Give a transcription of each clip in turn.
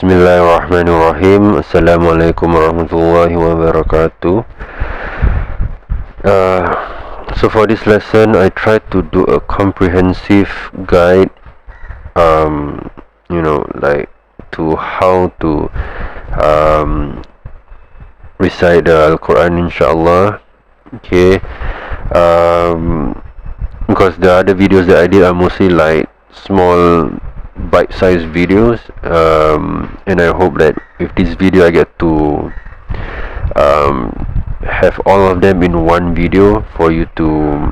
Bismillahirrahmanirrahim. Assalamualaikum warahmatullahi wabarakatuh. So for this lesson, I tried to do a comprehensive guide, like to how to recite the Al-Quran, inshallah. Okay. Because the other videos that I did are mostly like small bite-sized videos, and I hope that with this video I get to have all of them in one video for you to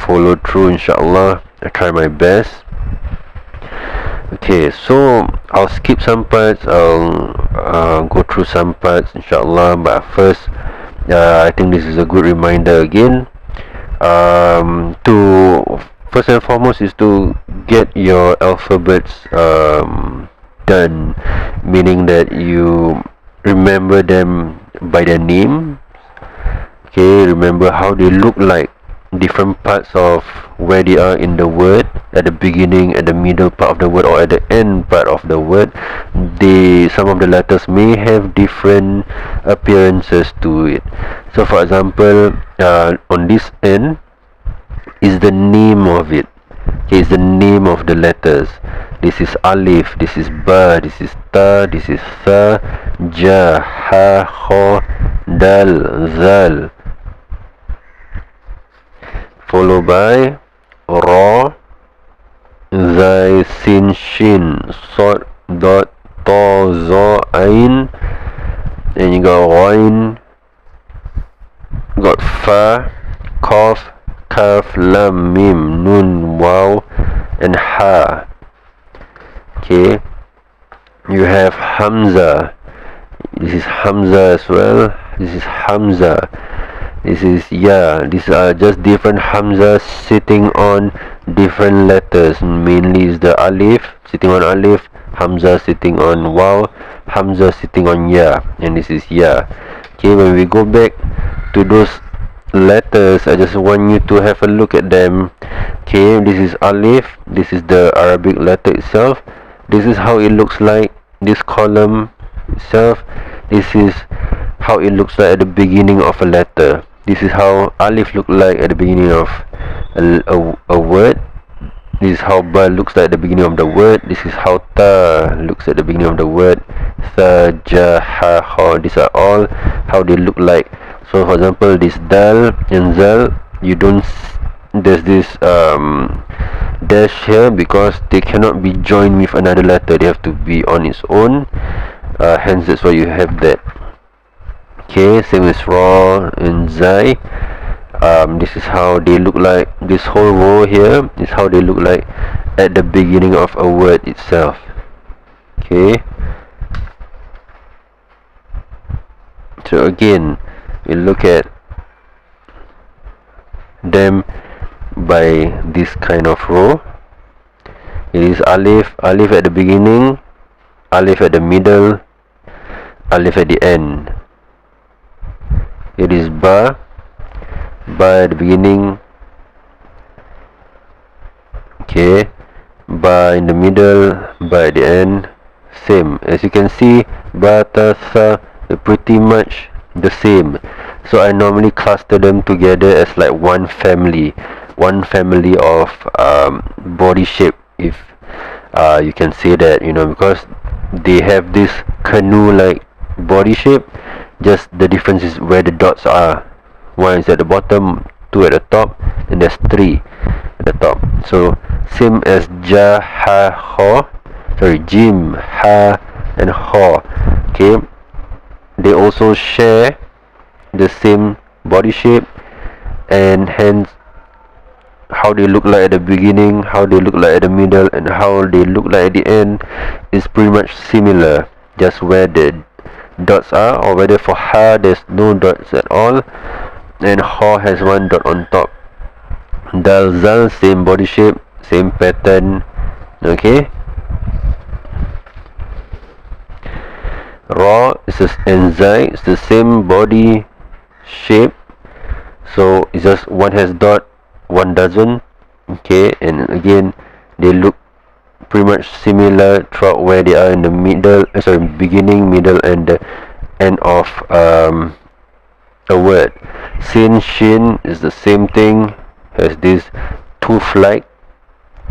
follow through, inshallah. I try my best. Okay, so I'll skip some parts, I'll go through some parts, inshallah. But first, I think this is a good reminder again, to first and foremost is to get your alphabets done, meaning that you remember them by their name. Okay, remember how they look like, different parts of where they are in the word, at the beginning, at the middle part of the word, or at the end part of the word. Some of the letters may have different appearances to it. So for example, on this end is the name of it. Okay, it's the name of the letters. This is alif, this is ba, this is ta, this is tha, ja, ha, kha, dal, zal, followed by ra, zai, sin, shin, sod, dot, ta, za, ain. Then you got ghain, got fa, qaf, kaf, lam, mim, nun, waw, and ha. Okay, you have hamza. This is hamza as well. This is hamza. This is ya. These are just different hamza sitting on different letters. Mainly is the alif sitting on alif, hamza sitting on waw, hamza sitting on ya, and this is ya. Okay, when we go back to those letters, I just want you to have a look at them. Okay, this is alif. This is the Arabic letter itself. This is how it looks like, this column itself. This is how it looks like at the beginning of a letter. This is how alif look like at the beginning of a word. This is how ba looks like at the beginning of the word. This is how ta looks at the beginning of the word. Tha, ja, ha, kha. These are all how they look like. So for example, this dal and zal, you don't, there's this dash here because they cannot be joined with another letter. They have to be on its own, hence that's why you have that. Okay, same as ra and zai. This is how they look like. This whole row here is how they look like at the beginning of a word itself. Okay, so again, we look at them by this kind of row. It is alif, alif at the beginning, alif at the middle, alif at the end. It is ba, ba at the beginning, okay, ba in the middle, ba at the end. Same, as you can see, ba, ta, tha, they're pretty much the same. So I normally cluster them together as like one family of body shape, if you can say that, because they have this canoe like body shape. Just the difference is where the dots are. One is at the bottom, two at the top, and there's three at the top. So same as ja, ha, kha, jim, ha, and kha. Okay, they also share the same body shape, and hence how they look like at the beginning, how they look like at the middle, and how they look like at the end is pretty much similar, just where the dots are, or whether for ha there's no dots at all and kha has one dot on top. Dal, zal, same body shape, same pattern. Okay, ra and zai is the same body shape, so it's just one has dot, one doesn't. Okay, and again they look pretty much similar throughout where they are in the middle, beginning, middle, and the end of a word. Sin, shin is the same thing, has this tooth-like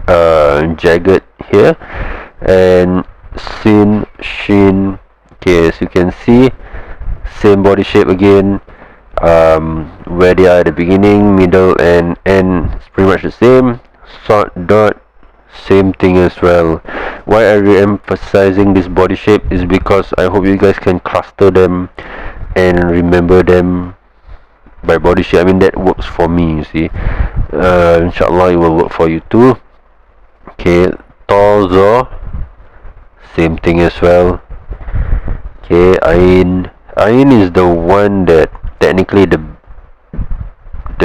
jagged here, and sin, shin. Okay, as you can see, same body shape again. Where they are at the beginning, middle, and end, it's pretty much the same. Sort, dot, same thing as well. Why are we emphasizing this body shape is because I hope you guys can cluster them and remember them by body shape. I mean, that works for me, you see. Inshallah it will work for you too. Okay, torso, same thing as well. Okay, ain is the one that technically the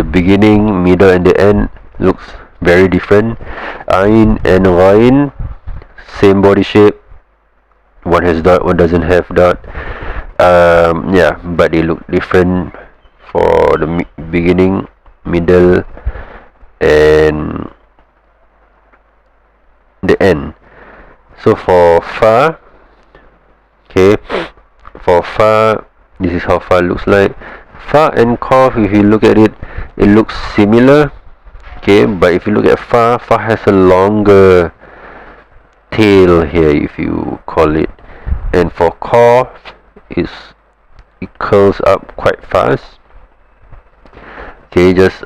beginning, middle, and the end looks very different. Ain and ghain, same body shape. One has dot, one doesn't have dot. Yeah, but they look different for the beginning, middle, and the end. So for fa, okay, for fa, this is how fa looks like. Fa and qaf, if you look at it, it looks similar. Okay, but if you look at fa, fa has a longer tail here, if you call it, and for qaf, it curls up quite fast. Okay, just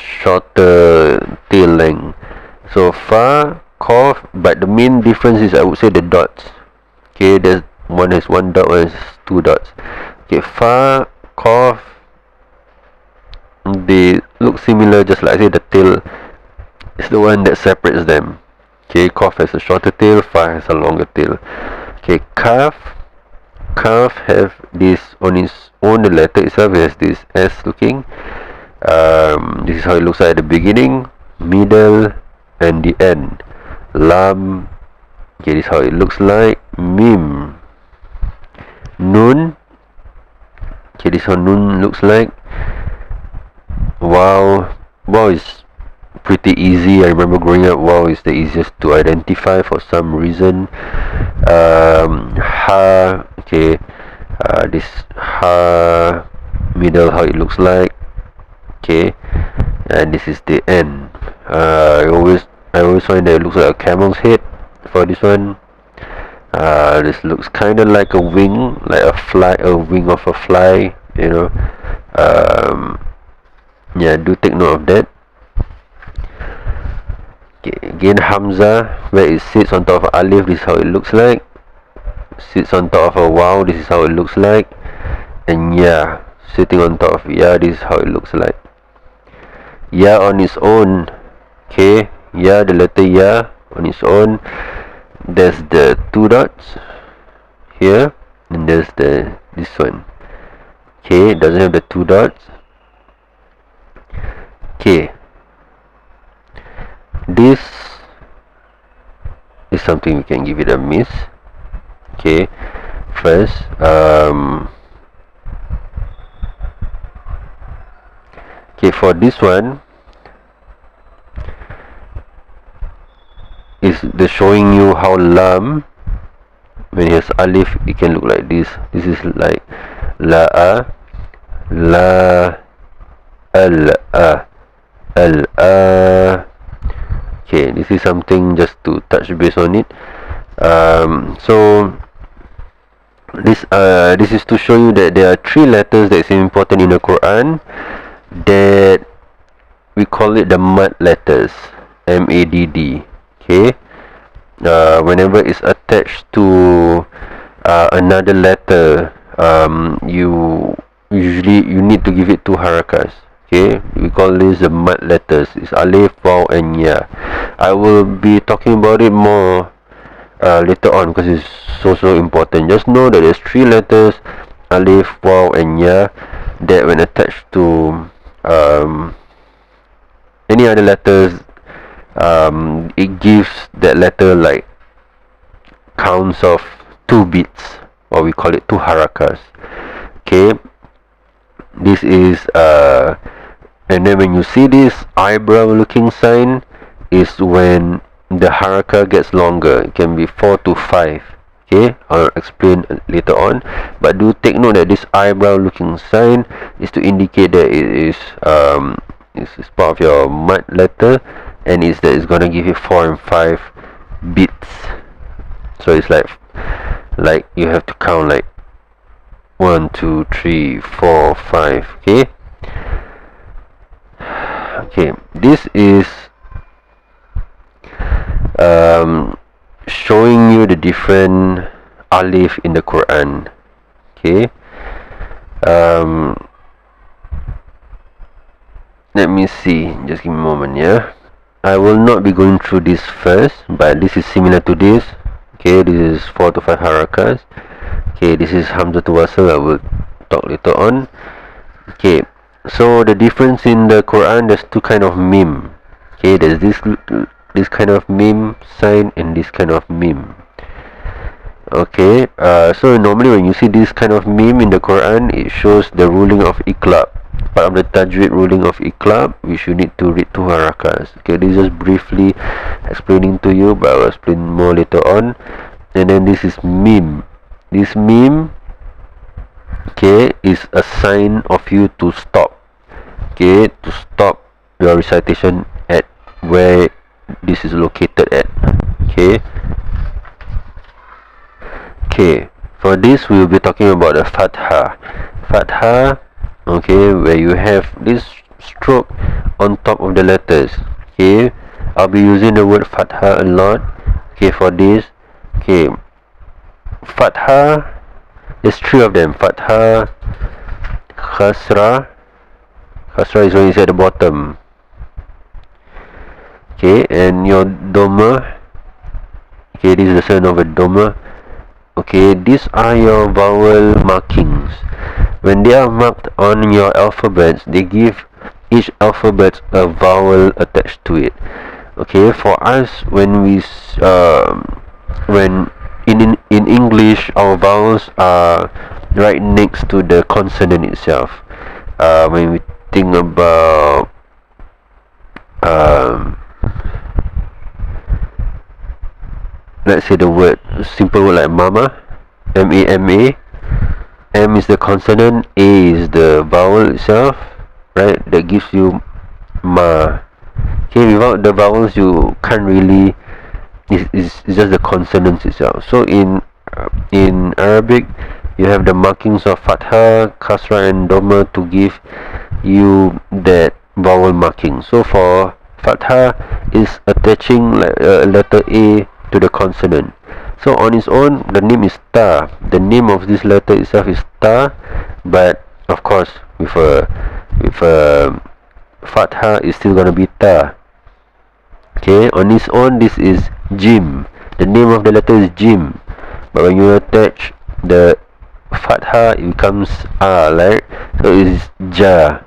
shorter tail length. So fa, qaf, but the main difference is, I would say, the dots. Okay, there's one has one dot, one has two dots. Okay, fa, qaf, they look similar, just like I say, the tail is the one that separates them. Okay, qaf has a shorter tail, fa has a longer tail. Okay, kaf have this on its own, the letter itself has this S looking. This is how it looks like at the beginning, middle, and the end. Lam, okay, this is how it looks like. Mim, nun, okay, this is how nun looks like. Wow, wow is pretty easy. I remember growing up, wow is the easiest to identify for some reason. Ha, okay, this ha, middle, how it looks like. Okay, and this is the end. I always find that it looks like a camel's head for this one. This looks kind of like a wing, like a wing of a fly, you know. Yeah, do take note of that. Okay, again, hamza, where it sits on top of alif, this is how it looks like. Sits on top of a waw, this is how it looks like. And ya, sitting on top of ya, this is how it looks like. Ya on its own, okay, ya, the letter ya on its own, there's the two dots here, and there's this one. Okay, it doesn't have the two dots. Okay, this is something we can give it a miss. Okay, first, okay, for this one is the showing you how lam, when it has alif, it can look like this. This is like la, la, al, okay, this is something just to touch base on it. So this is to show you that there are three letters that is important in the Quran, that we call it the mad letters, M-A-D-D. Okay, whenever it's attached to another letter, you need to give it two harakas. Okay, we call this the mad letters. It's alif, waw, and ya. I will be talking about it more later on, because it's so important. Just know that there's three letters, alif, waw, and ya, that when attached to any other letters, it gives that letter like counts of 2 beats, or we call it 2 harakas. Okay, this is and then when you see this eyebrow looking sign, is when the haraka gets longer. It can be 4 to 5. Okay, I'll explain later on, but do take note that this eyebrow looking sign is to indicate that it is part of your mud letter, and it's that it's gonna give you 4 and 5 beats. So it's like you have to count like 1, 2, 3, 4, 5. Okay, this is showing you the different alif in the Quran. Okay, let me see, just give me a moment. I will not be going through this first, but this is similar to this. Okay, this is 4 to 5 harakas. Okay, this is Hamzatul Wasl. I will talk later on. Okay, so the difference in the Quran, there's two kind of meme. Okay, there's this kind of meme sign and this kind of meme. Okay, so normally when you see this kind of meme in the Quran, it shows the ruling of iqlab, part of the tajwid ruling of iqlab, which you need to read 2 harakas. Okay, this is just briefly explaining to you, but I'll explain more later on. And then this is meme. This meme, okay, is a sign of you to stop. Okay, to stop your recitation at where this is located at. Okay, for this we will be talking about the fathah. Okay, where you have this stroke on top of the letters. Okay, I'll be using the word fathah a lot. Okay, for this. Okay, fathah, there's 3 of them. Fathah, khasrah is when it's at the bottom. Okay, and your doma. Okay, this is the sign of a doma. Okay, these are your vowel markings. When they are marked on your alphabets, they give each alphabet a vowel attached to it. Okay, for us, when in English, our vowels are right next to the consonant itself. When we think about let's say the word, simple word like mama, M-A-M-A. M is the consonant, A is the vowel itself, right? That gives you ma. Okay, without the vowels you can't really, it's just the consonants itself. So in Arabic, you have the markings of fathah, kasra and doma to give you that vowel marking. So for fathah is attaching like letter A to the consonant. So on its own, the name is ta. The name of this letter itself is ta, but of course with a fathah is still gonna be ta. Okay, on its own, this is jim. The name of the letter is jim, but when you attach the fathah, it becomes a, right? So it is ja.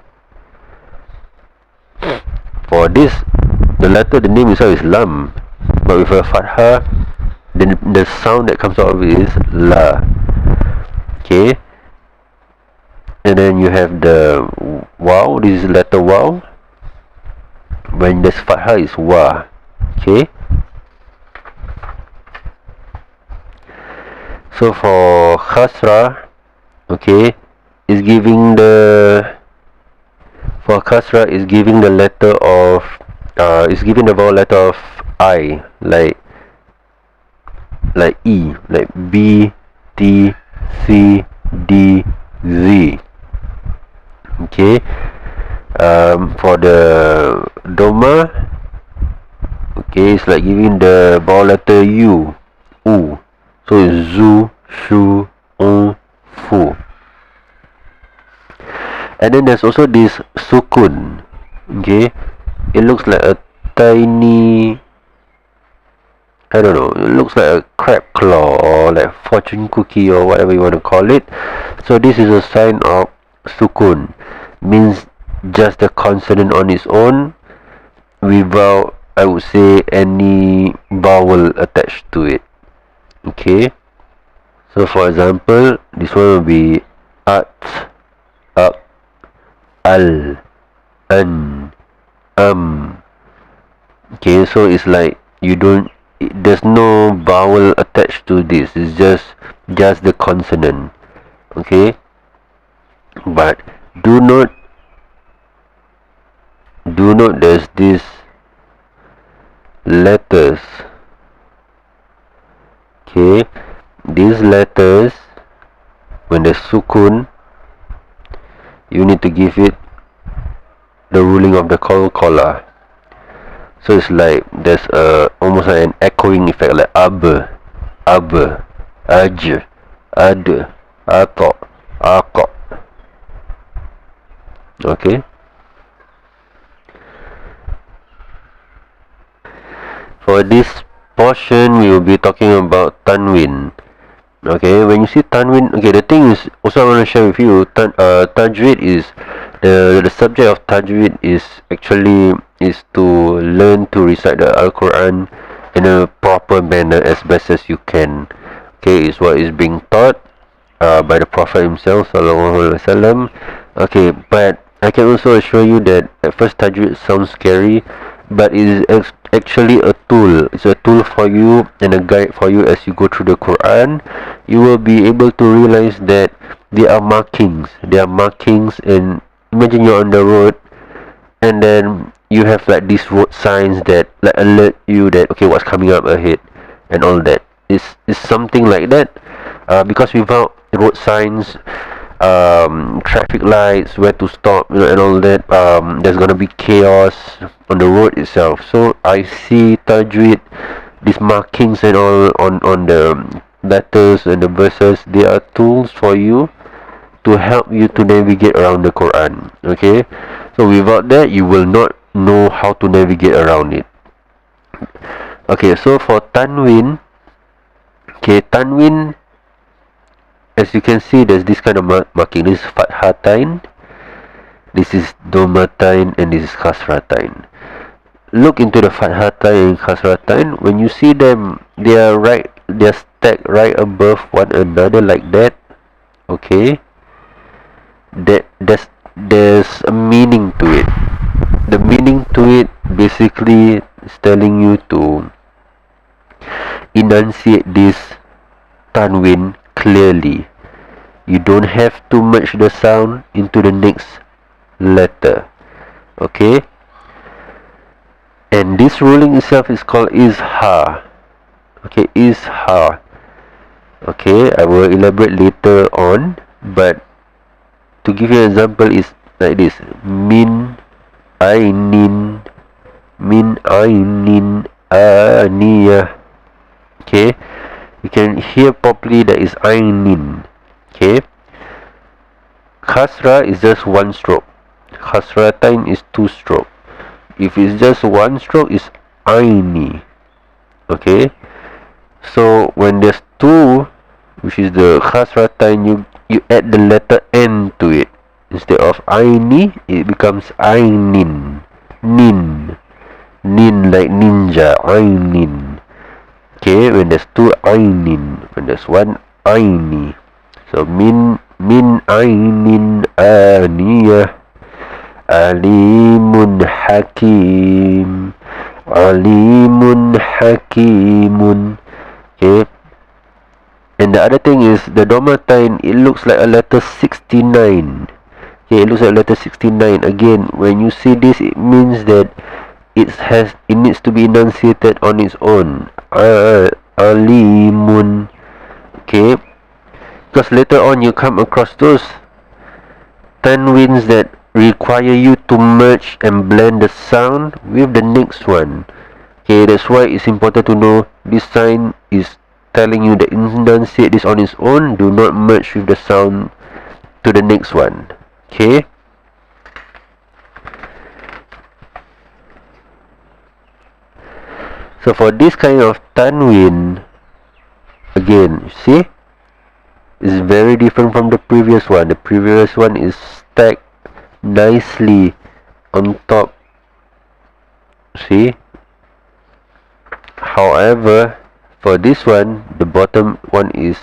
For this, the letter, the name itself is lam, but with a fathah, the sound that comes out of it is la. Okay, and then you have the waw. This is letter waw. When there's fathah is wa. Okay, so for khasra, okay, is giving the letter of is giving the vowel letter of I, like E, like B, T, C, D, Z. Okay, for the doma, okay, it's like giving the vowel letter U, U. So it's zu, shu, fu. And then there's also this sukun. Okay, it looks like a tiny, I don't know, it looks like a crab claw or like fortune cookie or whatever you want to call it. So this is a sign of sukun, means just the consonant on its own without, I would say, any vowel attached to it. Okay, so for example, this one will be at, up, al, an, okay, so it's like You don't. There's no vowel attached to this. It's just the consonant. Okay. But do not. There's this letters. Okay. These letters, when there's sukun, you need to give it the ruling of the qalqala. So it's like there's almost like an echoing effect, like ab, aj, ad, ato, ako. Okay. For this portion, we will be talking about tanwin. Okay, when you see tanwin, okay, the thing is, also I want to share with you, tajwid is, the subject of tajwid is actually is to learn to recite the Al-Quran in a proper manner as best as you can. Okay, is what is being taught by the Prophet himself, sallallahu alaihi wasallam. Okay, but I can also assure you that at first tajwid sounds scary, but it is actually a tool. It's a tool for you and a guide for you as you go through the Quran. You will be able to realize that there are markings. And imagine you're on the road, and then you have like these road signs that like alert you that okay, what's coming up ahead and all that. It's something like that. Because without road signs, traffic lights, where to stop, and all that, there's gonna be chaos on the road itself. So I see tajwid, these markings and all on the letters and the verses, they are tools for you to help you to navigate around the Quran. Okay, so without that, you will not know how to navigate around it. Okay, so for tanwin, okay, tanwin, as you can see, there's this kind of marking. This is fathatain, this is domatain, and this is kasratain. Look into the fathatain and kasratain. When you see them, they're stacked right above one another like that. Okay, there's a meaning to it. The meaning to it basically is telling you to enunciate this tanwin clearly. You don't have to merge the sound into the next letter. Okay, and this ruling itself is called izhar. Okay, izhar. Okay, I will elaborate later on, but to give you an example is like this: min ainin aniyah. Okay, you can hear properly that is ainin. Okay, kasra is just one stroke, kasratain is two stroke. If it's just one stroke, it's aini. Okay, so when there's two, which is the kasratain, you add the letter n to it. Instead of aini, it becomes ainin. Nin like ninja, ainin. Okay, when there's two ainin, when there's one aini. So min ainin aniyah, alimun hakim, alimun hakimun. Okay, and the other thing is the domatain, it looks like a letter 69. Okay, it looks like letter 69. Again, when you see this, it means that it needs to be enunciated on its own. Alimun. Okay, because later on you come across those tanwins that require you to merge and blend the sound with the next one. Okay, that's why it's important to know this sign is telling you that enunciate this on its own. Do not merge with the sound to the next one. Okay, so for this kind of tanwin, again, you see, it's very different from the previous one. The previous one is stacked nicely on top. See, however, for this one, the bottom one is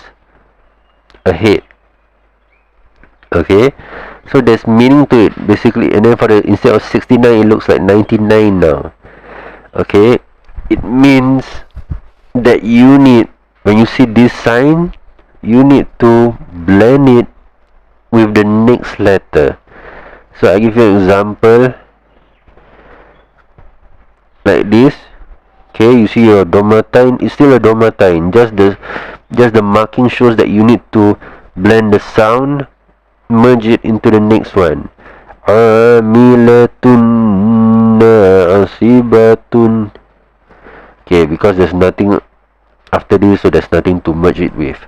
ahead. Okay, so there's meaning to it basically. And then for the, instead of 69, it looks like 99 now. Okay, it means that you need, when you see this sign, you need to blend it with the next letter. So I give you an example like this. Okay, you see your domatine is still a domatine, just the marking shows that you need to blend the sound, merge it into the next one. Amilatun nasibatun. Okay, because there's nothing after this, so there's nothing to merge it with.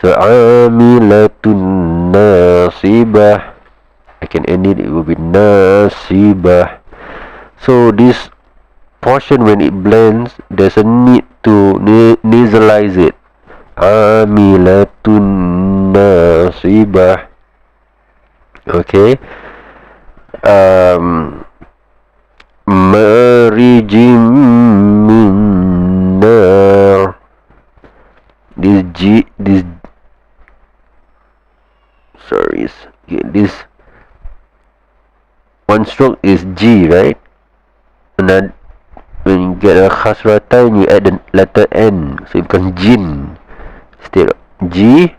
So amilatun nasibah, I can end it, it will be nasibah. So this portion, when it blends, there's a need to nasalize it. Amilatun nasibah. Okay. Marijim min nar. This G, this, sorry, this one stroke is G, right? And when you get a khasratan, you add the letter N, so it becomes jin instead of G,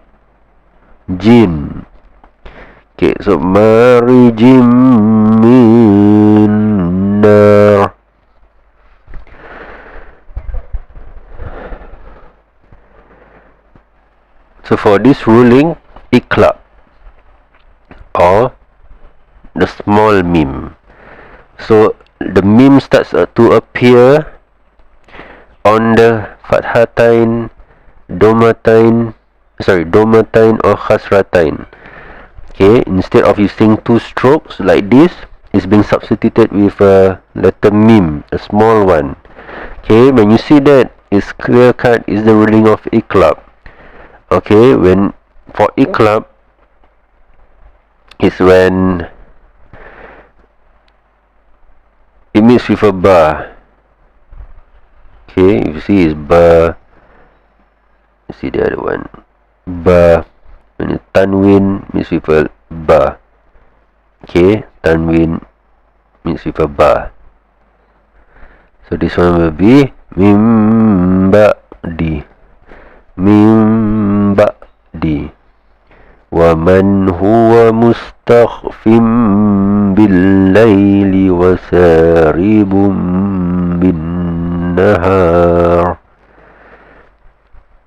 jin. Okay, so marijim min nar. So for this ruling, iqlab or the small mim. So the mim starts to appear on the fathatain, domatain or khasratain. Okay, instead of using two strokes like this, it's being substituted with a letter mim, a small one. Okay, when you see that, it's clear cut, is the ruling of iqlab. Okay, when for iqlab is when it meets with a ba. Okay, you see it's ba. You see the other one, ba. When you tanwin meets with a ba. Okay, tanwin meets with a ba. So this one will be mim ba'di, mim ba'di. Wa man huwa mustakhfim bil layli wa saribun bin nahar.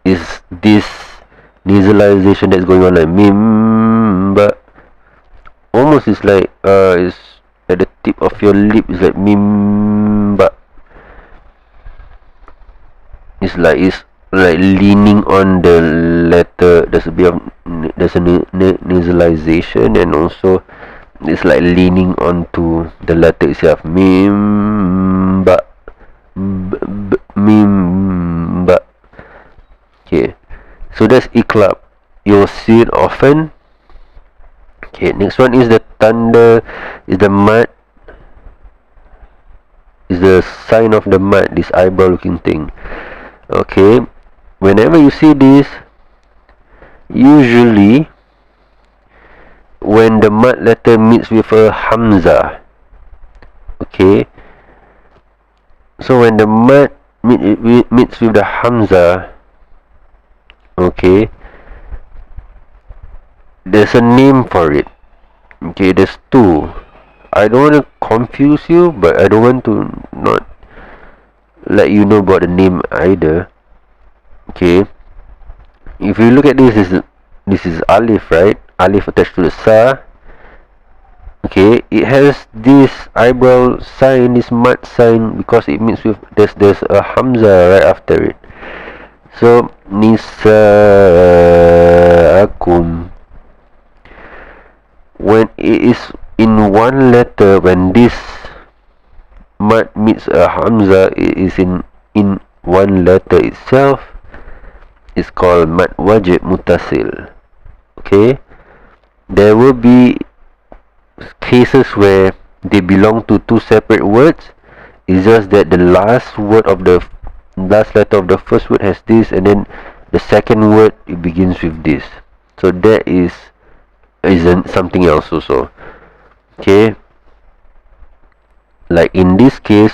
Is this nasalization that's going on, like mim ba, almost is like is at the tip of your lip, is like mim ba. It's like leaning on the letter. There's a bit of nasalization, and also it's like leaning onto the letter itself. Mim ba, mim ba. Okay, so that's iqlab. You'll see it often. Okay, next one is the thunder, is the mud, is the sign of the mud, this eyebrow looking thing. Okay, whenever you see this, usually when the mud letter meets with a hamza. Okay, so when the mud meets with the hamza, okay, there's a name for it. Okay, there's two. I don't want to confuse you, but I don't want to not let you know about the name either. Okay, if you look at this is alif, right? Alif attached to the sa. Okay, it has this eyebrow sign, this mud sign, because it means with there's a hamza right after it. So nisaakum, when it is in one letter, when this mud meets a hamza, it is in one letter itself, it's called mad wajib mutasil. Okay, there will be cases where they belong to two separate words. It's just that the last letter of the first word has this, and then the second word, it begins with this. So that isn't something else also. Okay, like in this case,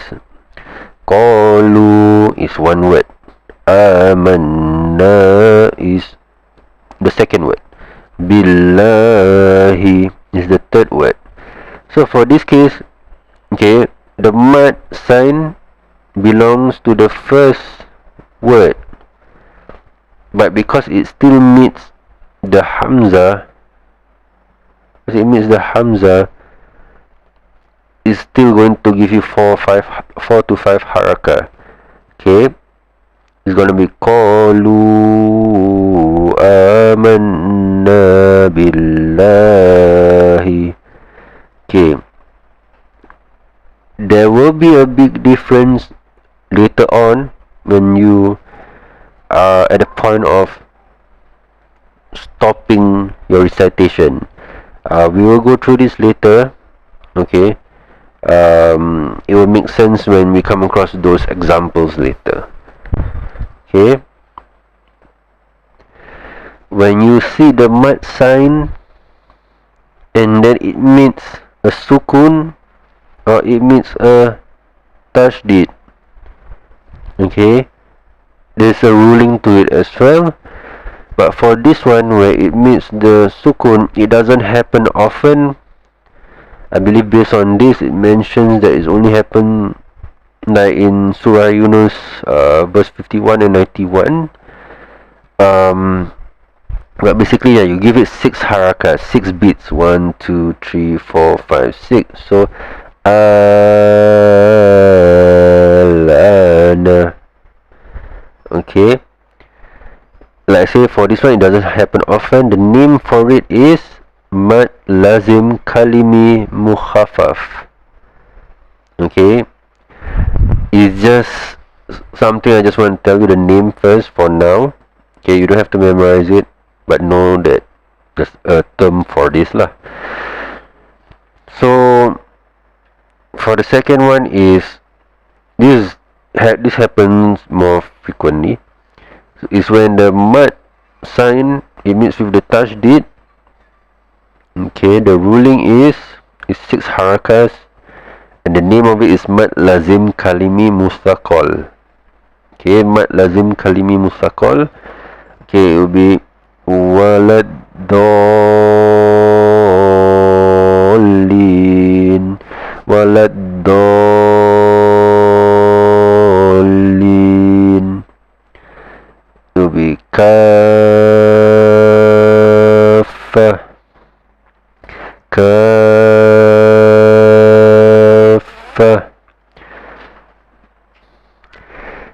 qalu is one word. Amanna is the second word. Billahi is the third word. So for this case, okay, the mad sign belongs to the first word, but because it still meets the hamza, is still going to give you 4 to 5 haraka. Okay, it's going to be qalu amanna billahi. Okay, there will be a big difference later on when you are at the point of stopping your recitation. We will go through this later. Okay, it will make sense when we come across those examples later. Okay, when you see the mad sign and then it meets a sukun or it meets a tashdid, okay, there's a ruling to it as well. But for this one, where it meets the sukun, it doesn't happen often. I believe based on this, it mentions that it's only happened like in Surah Yunus, verse 51 and 91. But basically, yeah, you give it 6 harakas, 6 beats. 1, 2, 3, 4, 5, 6. So alana. Okay, like I say, for this one it doesn't happen often. The name for it is mad lazim kalimi mukhaffaf. Okay, it's just something I just want to tell you the name first for now. Okay, you don't have to memorize it, but know that there's a term for this lah. So for the second one is this happens more frequently. Is when the mad sign it meets with the tashdid. Okay, the ruling is 6 harakas, and the name of it is mad lazim kalimi mustaqal. Okay, mad lazim kalimi mustaqal. Okay, it will be walad dolin, walad dolin. It will be kafa, kafa.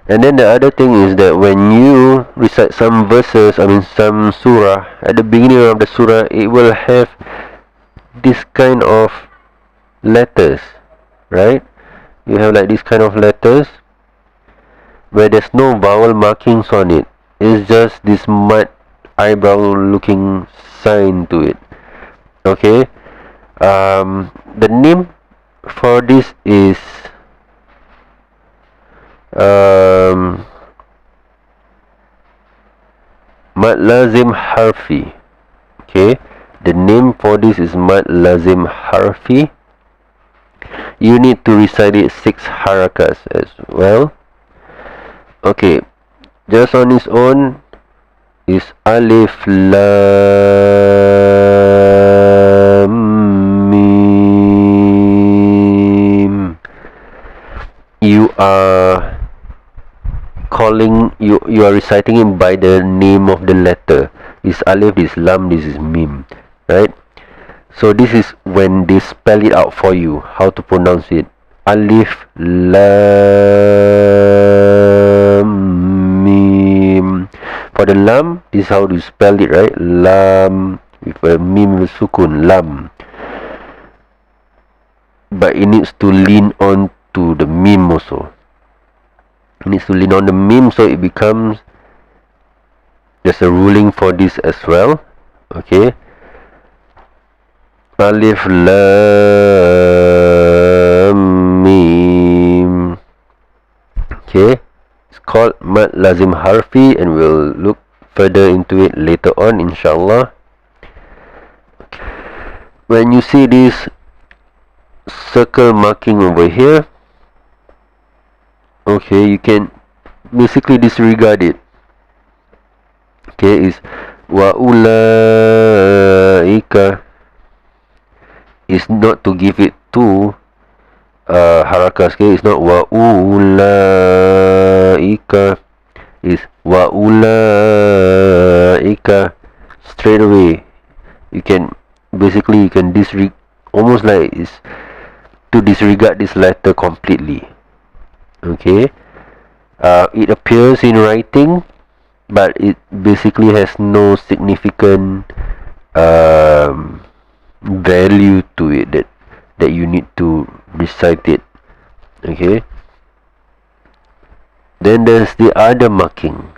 And then the other thing is that when you recite some verses, some surah, at the beginning of the surah, it will have this kind of letters, right? You have like this kind of letters where there's no vowel markings on it. It's just this mud eyebrow looking sign to it. Okay, the name for this is mad lazim harfi. Okay, the name for this is mad lazim harfi. You need to recite it 6 harakas as well. Okay, just on its own is alif lam mim. You are calling, you are reciting it by the name of the letter. This alif, this lam, this is mim, right? So this is when they spell it out for you, how to pronounce it. Alif lam mim. For the lam, this is how you spell it, right? Lam with a mim with sukun, lam. But it needs to lean on to the mim also. It needs to lean on the mim, so it becomes, there's a ruling for this as well. Okay, alif lam mim. Okay, it's called mad lazim harfi, and we'll look further into it later on, inshallah. When you see this circle marking over here, okay, you can basically disregard it. Okay, is wa ulaika, is not to give it two harakas. Okay, it's not wa ulaika, is wa ulaika. Straight away you can almost like is to disregard this letter completely. Okay, it appears in writing, but it basically has no significant value to it that you need to recite it. Okay, then there's the other marking.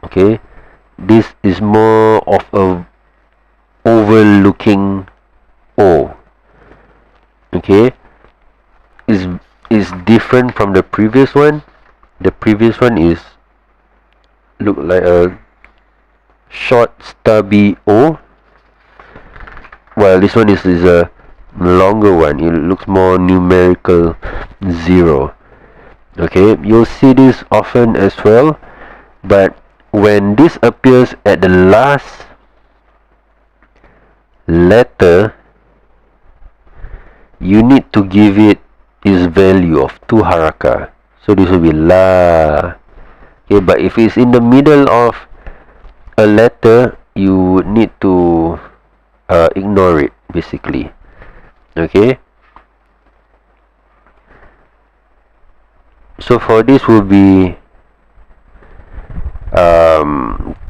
Okay, this is more of a overlooking O. Okay, is different from the previous one. The previous one is look like a short stubby O, while this one is a longer one. It looks more numerical, 0. Okay, you'll see this often as well, but when this appears at the last letter, you need to give it its value of 2 haraka. So this will be la. Okay, but if it's in the middle of a letter, you would need to ignore it basically. Okay, so for this will be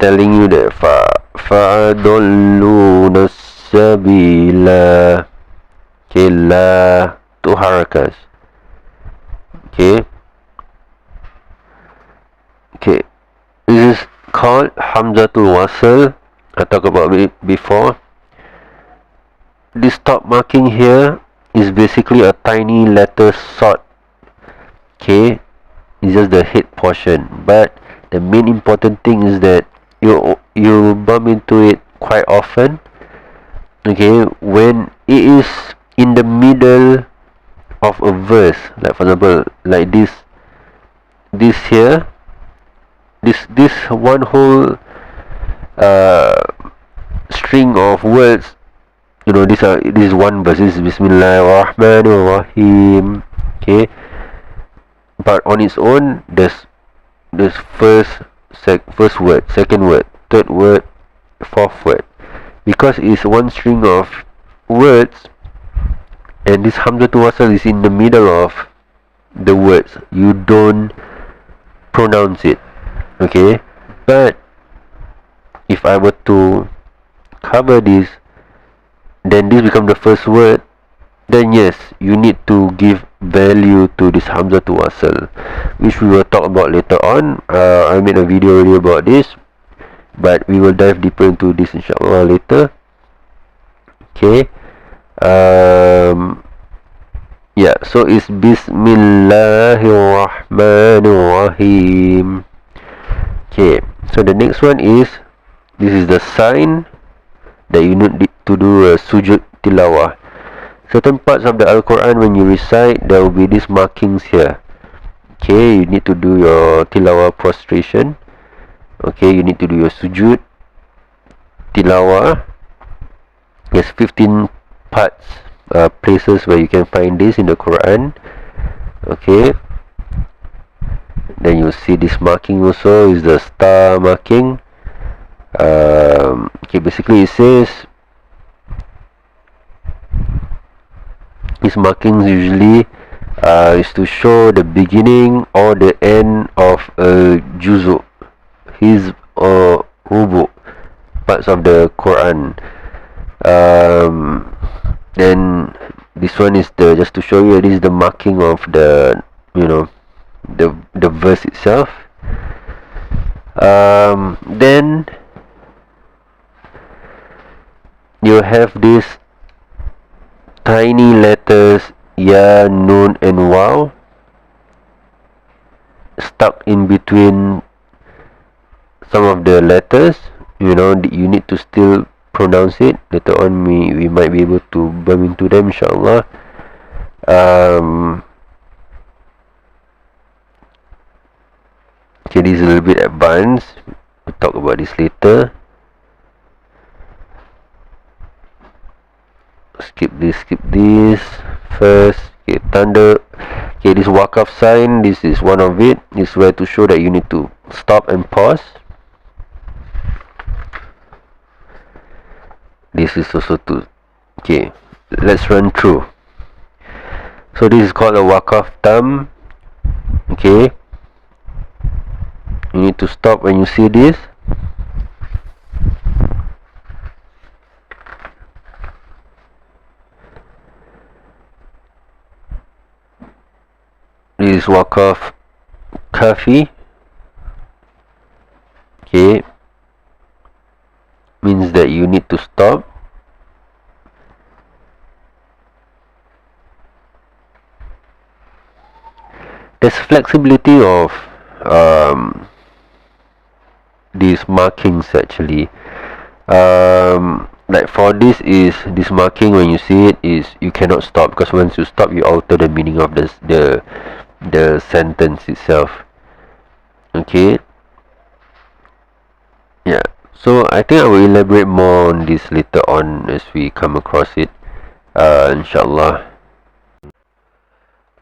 telling you that fa'adalluna sabila. Okay, la, 2 harakas. Okay, this is called hamzatul wasl. I talked about it before. This top marking here is basically a tiny letter sort. Okay, it's just the head portion, but the main important thing is that you bump into it quite often. Okay, when it is in the middle of a verse, like for example, like this here, this one whole string of words, this is one verse. This is Bismillahirrahmanirrahim. Okay, but on its own, there's first word, second word, third word, fourth word, because it's one string of words, and this hamzatul wasl is in the middle of the words. You don't pronounce it. Okay, but if I were to cover this, then this becomes the first word, then yes, you need to give value to this hamzatul wasl, which we will talk about later on. I made a video already about this, but we will dive deeper into this inshallah later. Okay, yeah, so it's Bismillahirrahmanirrahim. Okay, so the next one is, this is the sign that you need to do a sujud tilawah. Certain parts of the Al-Quran, when you recite, there will be these markings here. Okay, you need to do your tilawah prostration. Okay, you need to do your sujud tilawah. There's 15 parts, places where you can find this in the Quran. Okay, then you see this marking also is the star marking. Okay, basically it says these markings usually is to show the beginning or the end of a juzu, his or rubu, parts of the Quran. Then this one is just to show you, this is the marking of the the verse itself. Then you have these tiny letters ya, nun and waw stuck in between some of the letters. You need to still pronounce it. Later on we might be able to bump into them inshallah. Okay, this is a little bit advanced. We'll talk about this later. Skip this first. Okay, thunder. Okay, this wakaf sign, this is one of it. This is where to show that you need to stop and pause. This is also to, okay, let's run through. So this is called a wakaf tam. Okay, you need to stop when you see this. This is wakaf kafi. Okay, means that you need to stop. There's flexibility of these markings actually. Like for this marking, when you see it, is you cannot stop, because once you stop you alter the meaning of the sentence itself. Okay, yeah, so I think I will elaborate more on this later on as we come across it, inshallah.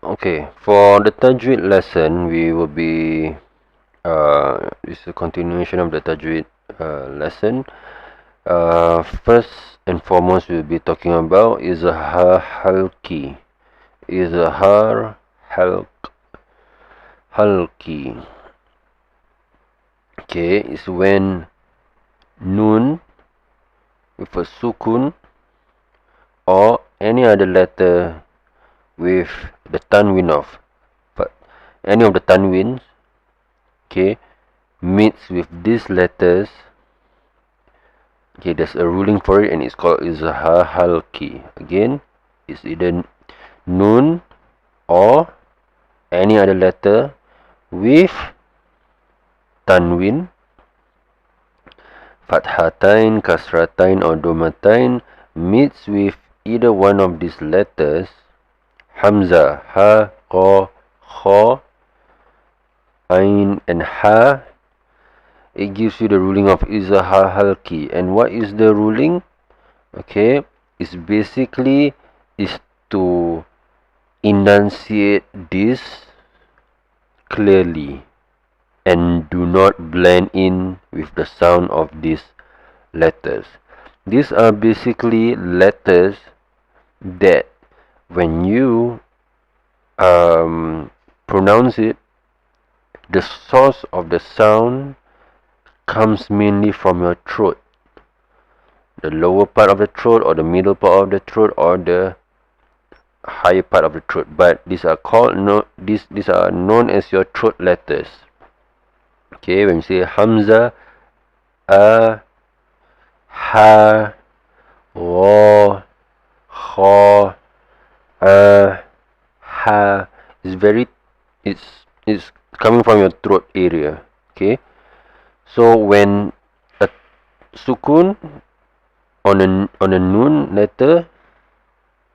Okay, for the Tajwid lesson, we will be this is a continuation of the Tajwid lesson. First and foremost, we'll be talking about izhar halki. Izhar halki. Okay, is when nun with a sukun or any other letter with the tanwin of, but any of the tanwins, okay, meets with these letters. Okay, there's a ruling for it and it's called izhar halki. Again, it's either nun or any other letter with tanwin, fathatain, kasratain or domatain, meets with either one of these letters, hamzah, ha, qa, kha, ain and ha, it gives you the ruling of izhar halki. And what is the ruling? Okay, it's basically is to enunciate this clearly and do not blend in with the sound of these letters. These are basically letters that when you pronounce it, the source of the sound comes mainly from your throat, the lower part of the throat or the middle part of the throat or the higher part of the throat. But these are called these are known as your throat letters. Okay, when you say hamza, a, ha, wa, kha, ha, it's coming from your throat area. Okay, so when a sukun on a nun letter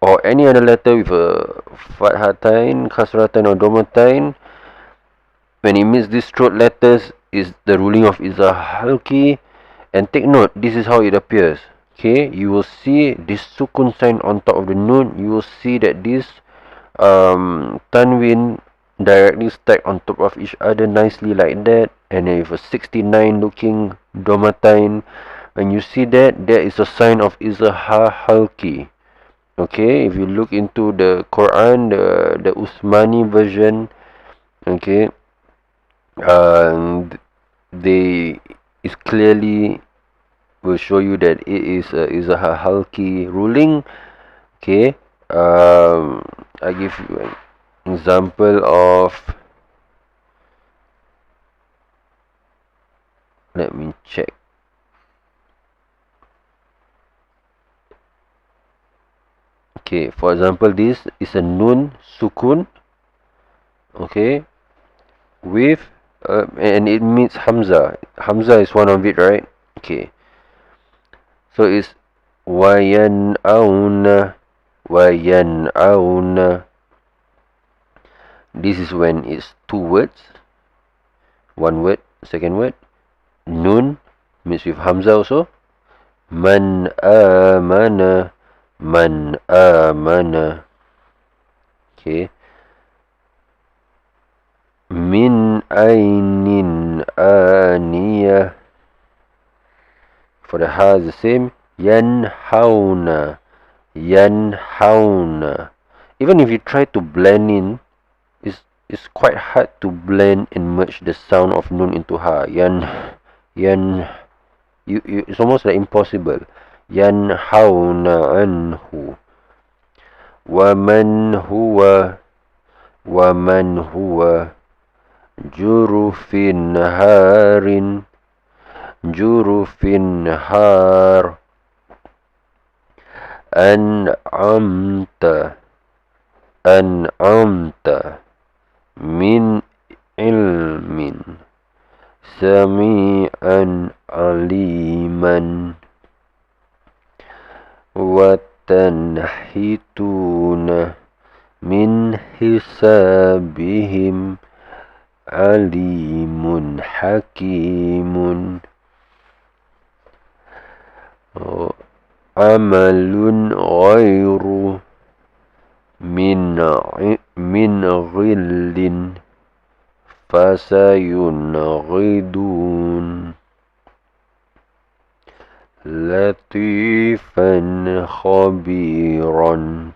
or any other letter with a fathatain, kasratain or domatain, when it meets these throat letters, is the ruling of izhar halki. And take note, this is how it appears. Okay, you will see this sukun sign on top of the nun. You will see that this tanwin directly stacked on top of each other nicely like that, and then with a 69 looking domatain. When you see that, there is a sign of izhar halki. Okay, if you look into the Quran, the Usmani version, okay, they is clearly will show you that it is a halki ruling. Okay, I give you an example of, let me check. Okay, for example, this is a nun sukun, okay, with and it meets hamza. Hamza is one of it, right? Okay, so it's wayan'auna. This is when it's two words. one word. Second word, nun means with hamzah also. Man amana, man amana. Okay. Min ainin aniyah. For the ha is the same. Yanhauna, yanhauna. Even if you try to blend in, it's quite hard to blend and merge the sound of nun into ha. Yan. It's almost like impossible. Yanhauna anhu. Waman huwa jurufin harin, jurufin har. An'amta min ilmin sami'an aliman wa tanhituna min hisabihim alimun hakimun. Amalun ghairu min ghillin fasayunghidun. Latifan khabiran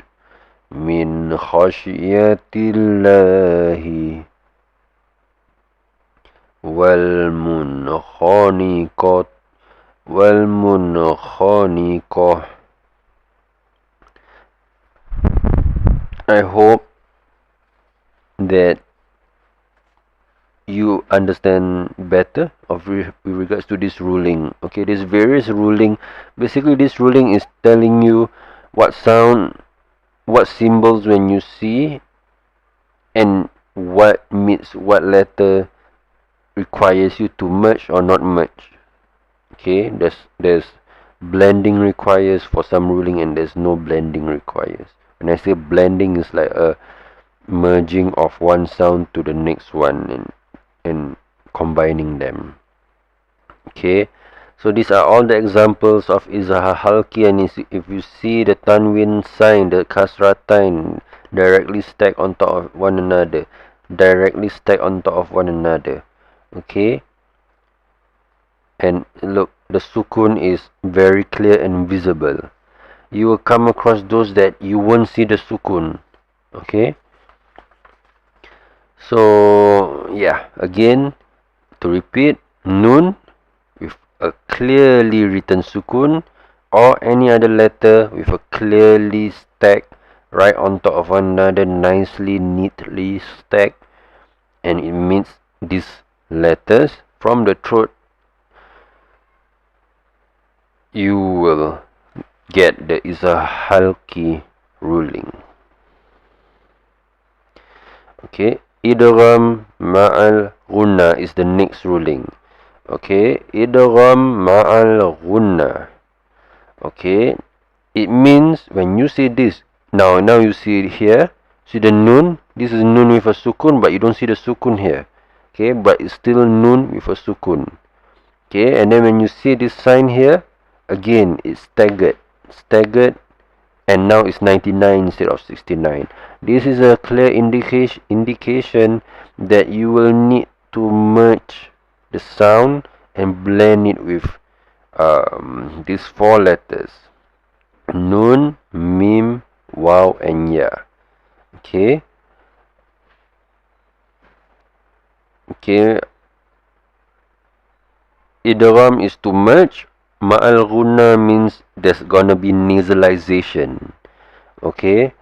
min khasyyatillahi. Wal munkhaniqah. I hope that you understand better with regards to this ruling. Okay, there's various ruling. Basically, this ruling is telling you what sound, what symbols when you see, and what means, what letter requires you to merge or not merge. Okay, there's blending requires for some ruling, and there's no blending requires. When I say blending, is like a merging of one sound to the next one and combining them. Okay, so these are all the examples of izhar halki, and if you see the tanwin sign, the kasratain directly stacked on top of one another, okay, and look, the sukun is very clear and visible. You will come across those that you won't see the sukun. Okay, so yeah, again, to repeat, nun with a clearly written sukun, or any other letter with a clearly stacked right on top of one another, nicely, neatly stacked, and it means these letters from the throat, you will get the izhar halki ruling. Okay, idgham ma'al gunna is the next ruling. Okay, idgham ma'al gunna. Okay, it means when you see this, now you see it here, see the nun, this is nun with a sukun, but you don't see the sukun here. Okay, but it's still nun with a sukun. Okay, and then when you see this sign here, again it's staggered, and now it's 99 instead of 69. This is a clear indication that you will need to merge the sound and blend it with these four letters: nun, mim, waw, and ya. Okay, idgham is to merge. Ma'al gunna means there's gonna be nasalization. Okay,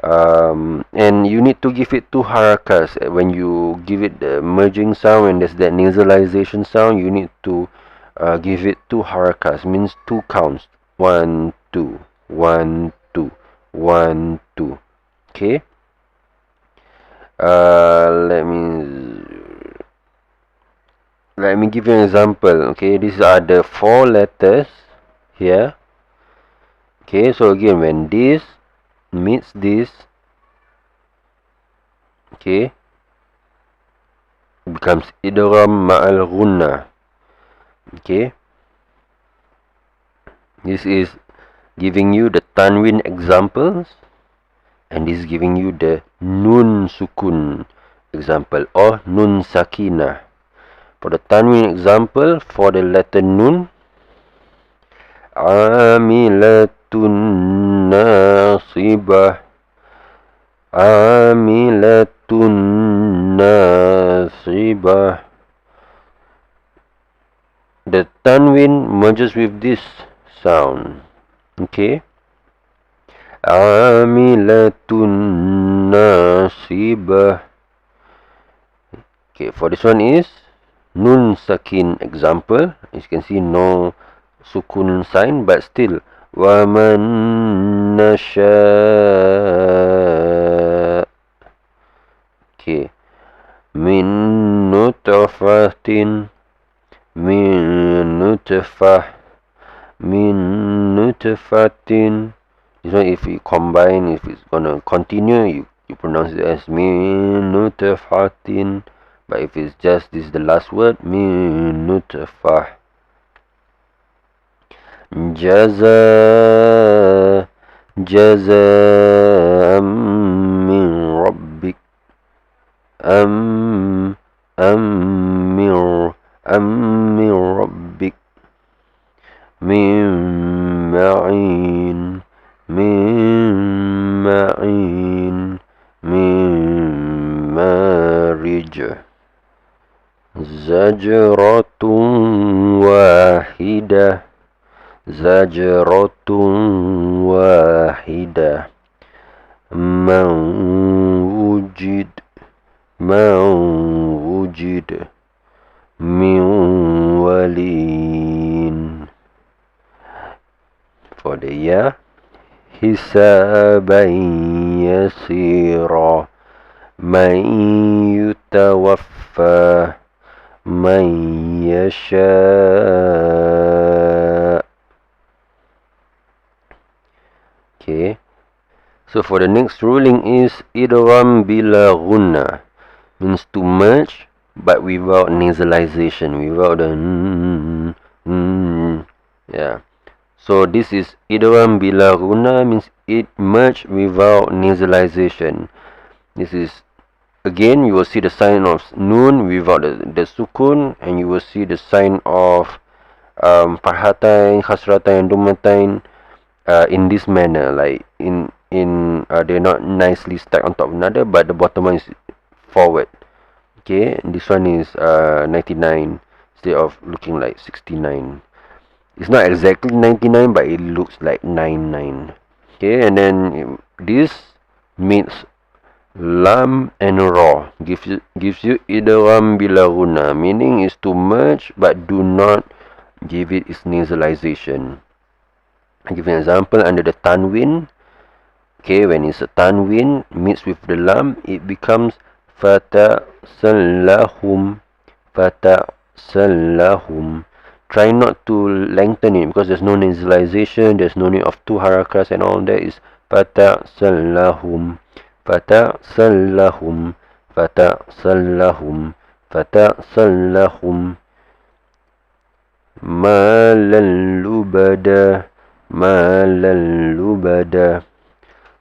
and you need to give it two harakas. When you give it the merging sound, and there's that nasalization sound, you need to give it two harakas, means two counts. 1 2 1 2 1 2. Okay, let me give you an example. Okay, these are the four letters here. Okay, so again, when this meets this, okay, becomes idgham ma'al ghunna. Okay, this is giving you the tanwin examples, and this is giving you the nun sukun example or nun sakinah. For the tanwin example, for the letter nun, amilatun nasibah, amilatun nasibah. The tanwin merges with this sound. Okay, amilatun nasibah. Okay, for this one is nun sakin example. As you can see, no sukun sign, but still waman nasha. Okay, min nutfatin, min nutfah, min nutfatin. This one, if you combine, if it's gonna continue, you pronounce it as min nutfatin. But if it's just this is the last word, min nutfah. Jaza, jaza min rabbik, min rabbik, min ma'in, min ma'in, min marij. Zajratun wahidah, zajratun wahidah. Man wujid, man wujid, min walin. For the ya, hisaban yasira, man yutawaffa, man yasha. Okay, so for the next ruling is idgham bila ghunna, means to merge but without nasalization, without the yeah. So this is idgham bila ghunna, means it merge without nasalization. This is, again, you will see the sign of nun without the sukun, and you will see the sign of farhatain, khasratain, dumatain in this manner, like they're not nicely stacked on top of another, but the bottom one is forward. Okay, and this one is 99 instead of looking like 69. It's not exactly 99, but it looks like 99. Okay, and then this means lam and ra, gives you idgham bila ghunna, meaning is to merge but do not give it its nasalization. I give an example under the tanwin. Okay, when it's a tanwin mixed with the lam, it becomes fatasallahum, fatasallahum. Try not to lengthen it because there's no nasalization, there's no need of two harakas and all that. Is fatasallahum, fatasallahum, fatasallahum, fatasallahum. Malal lubada, malal lubada,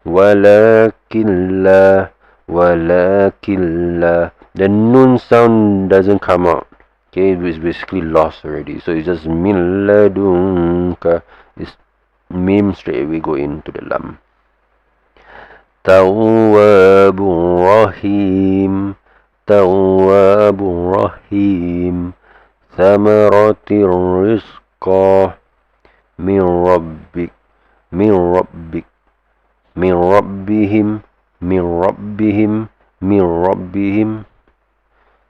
walakilla, walakilla. The nun sound doesn't come out. Okay, it's basically lost already. So it's just min ladunka. This mim straight away go into the lam. Tawwabur rahim, tawwabur rahim. Thamaratir rizqa min rabbik, min rabbik, min rabbihim, min rabbihim, min rabbihim.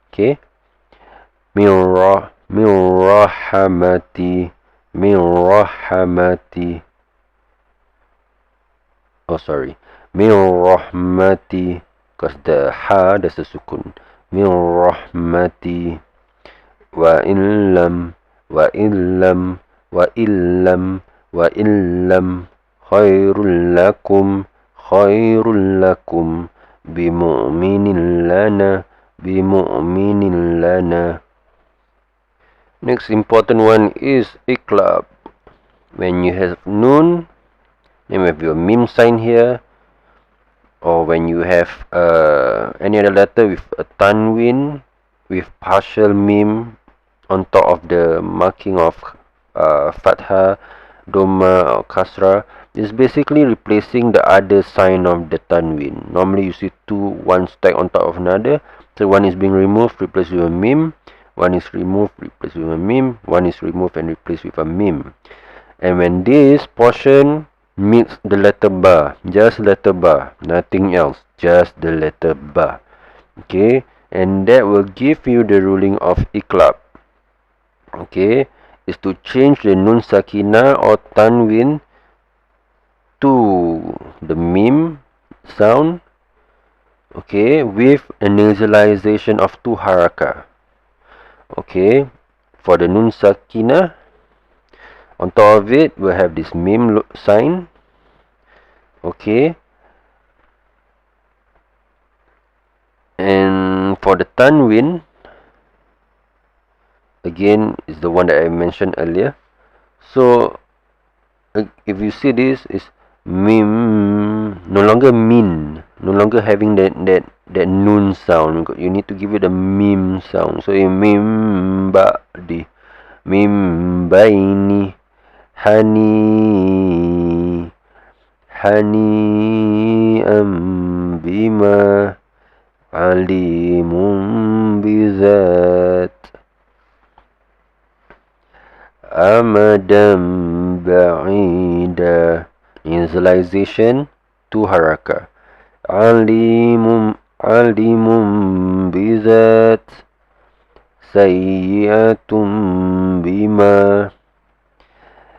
Okay, min rahmati, min rahmati. Oh, sorry, min rahmati, because the ha, there's a sukun. Min rahmati. Wa illam, wa illam, wa illam, wa illam. Khairul lakum, khairul lakum. Bimu'minin lana, bimu'minin lana. Next important one is iqlab. When you have nun, then you have your mim sign here, or when you have any other letter with a tanwin with partial mim on top of the marking of fathah, doma, or kasra, is basically replacing the other sign of the tanwin. Normally you see two, one stacked on top of another. So one is being removed, replaced with a mim. One is removed, replaced with a mim. One is removed and replaced with a mim. And when this portion meets the letter ba, just letter ba, nothing else, just the letter ba. Okay, and that will give you the ruling of iqlab. Okay, is to change the nun sakina or tanwin to the mim sound, okay, with a nasalization of 2 haraka. Okay, for the nun sakina, on top of it we'll have this mim sign. Okay, and for the tanwin, again, is the one that I mentioned earlier. So if you see this, is mim, no longer min, no longer having that nun sound. You need to give it a mim sound. So mim ba'di, mim baini, hani bima alimun bizat amadan ba'ida. Initialization 2 haraka. Alimun bizat sayyi'atun bima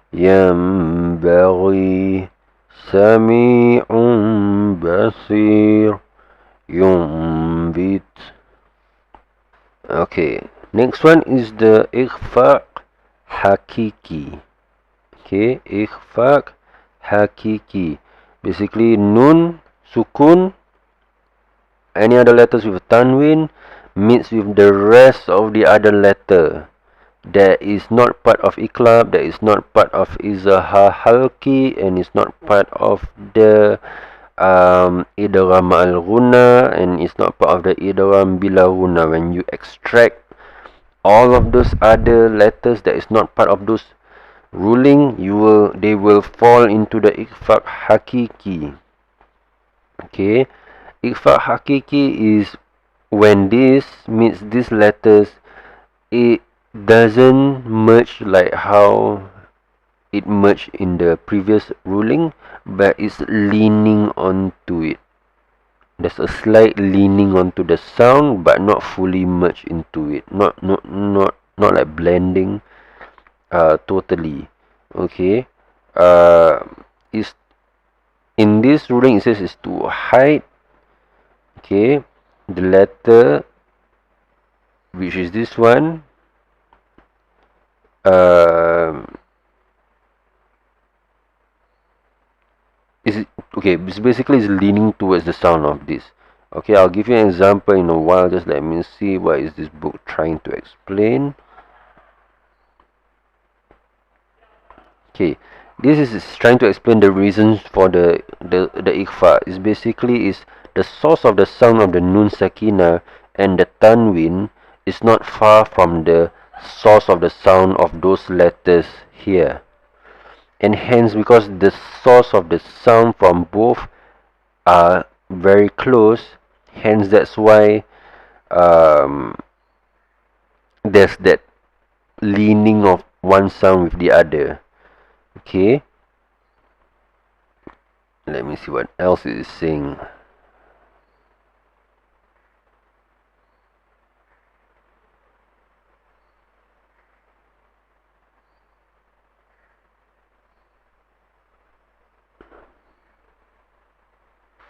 yanbaghi sami'un basir yumbit. Okay, next one is the ikhfa hakiki. Okay, ikhfa hakiki. Basically, nun, sukun, any other letters with tanwin meets with the rest of the other letter that is not part of iqlab, that is not part of izaha halki, and is not part of the idgham al-ghunna, and is not part of the idgham bila ghunna. When you extract all of those other letters that is not part of those ruling, they will fall into the ikhfa hakiki. Okay, ikhfa hakiki is when this meets these letters, it doesn't merge like how it merged in the previous ruling, but it's leaning onto it. There's a slight leaning onto the sound, but not fully merged into it. Not like blending totally. Okay, is in this ruling it says is to hide, okay, the letter, which is this one, it's basically is leaning towards the sound of this. Okay, I'll give you an example in a while. Just let me see what is this book trying to explain. Okay, this is trying to explain the reasons for the ikhfa. Is basically is the source of the sound of the nun sakina and the tanwin is not far from the source of the sound of those letters here, and hence, because the source of the sound from both are very close, hence that's why there's that leaning of one sound with the other. Okay, let me see what else it is saying.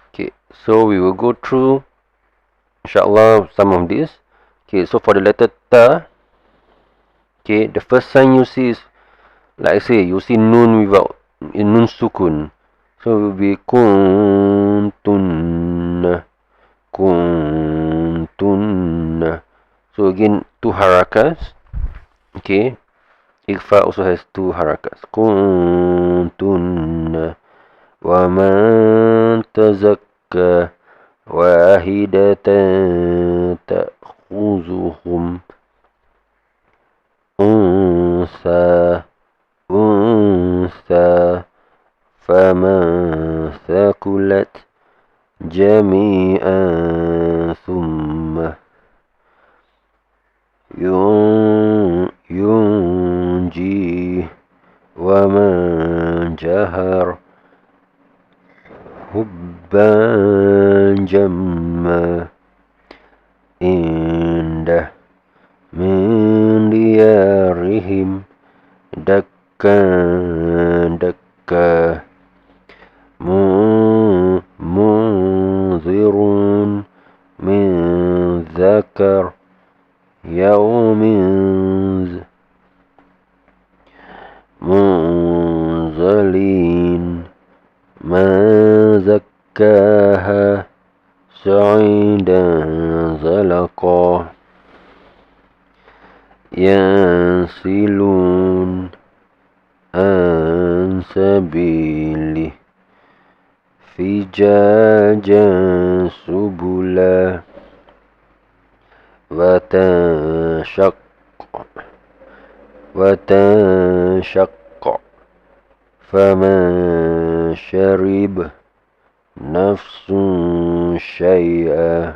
Okay, so we will go through, inshallah, some of this. Okay, so for the letter ta, okay, the first sign you see is, like I say, you see nun without nun sukun. So it will be kuntun, kuntun. kuntunna. So again, two harakas. Okay, ikhfa also has two harakas. Kuntunna wa man tazakka wahidatan ta'khuzuhum unsa unsa faman thakulat jami'an thumma yunji wa man jahar hubban jamma indah min diyarihim dakkan dakka munzirun min zakar yawmin munzalin ma zakkaha sa'idan zalaqa yansilun an sabili fijajan subula وتنشق فمن شرب نفس شيئا.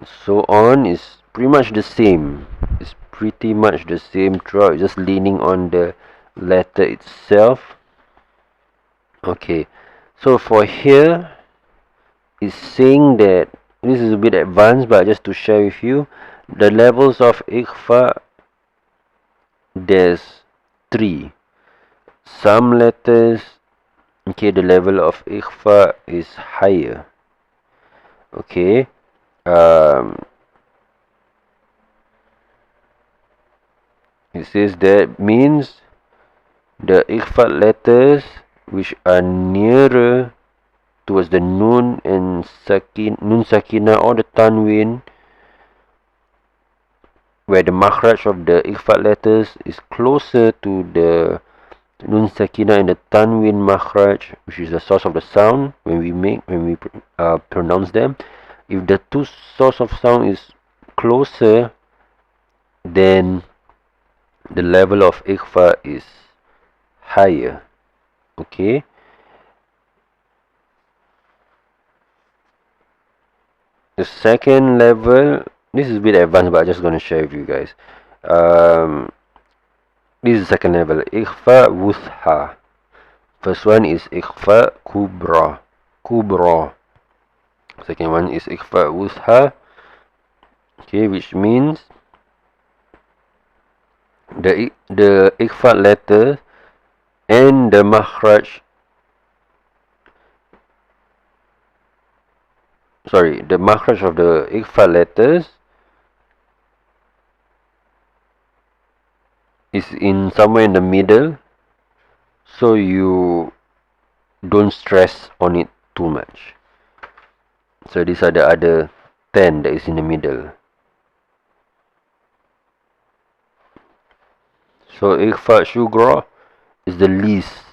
So on is pretty much the same. It's pretty much the same throughout, just leaning on the letter itself. Okay, so for here, it's saying that this is a bit advanced, but just to share with you, the levels of ikhfa, there's 3. Some letters, okay, the level of ikhfa is higher. Okay, it says that means the ikhfa letters which are nearer towards the nun and nun sakina or the tanwin, where the makhraj of the ikhfa letters is closer to the nun sakina and the tanwin makhraj, which is the source of the sound when we pronounce them. If the two source of sound is closer, then the level of ikhfa is higher. Okay, the second level, this is a bit advanced, but I'm just going to share with you guys. This is the second level, ikhfa wutha. First one is ikhfa kubra. Second one is ikhfa wutha. Okay, which means the ikhfa letter and the makhraj, the makhraj of the ikhfa letters is in somewhere in the middle, so you don't stress on it too much. So these are the other 10 that is in the middle. So ikhfa shugra is the least.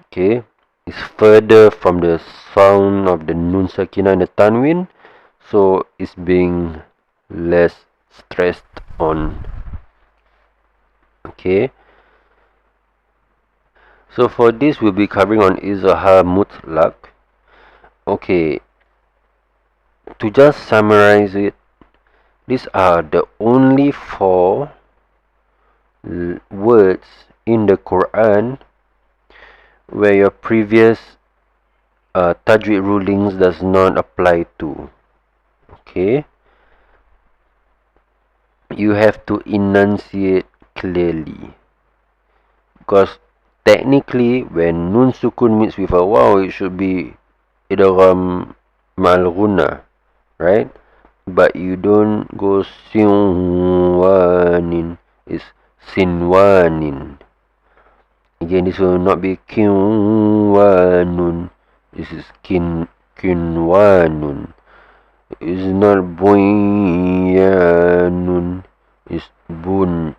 Okay, it's further from the sound of the nun sakina and the tanwin, so it's being less stressed on. Okay, so for this we'll be covering on izhar mutlaq. Okay, to just summarize it, these are the only 4 words in the Quran where your previous tajwid rulings does not apply to. Okay, you have to enunciate clearly, because technically when nun sukun meets with a waw, it should be idgham ma'al ghunna, right? But you don't go sinwanin, it's sinwanin. Again, this will not be kinwanun, this is kinwanun. It's not bunyanun. It's bunyanun.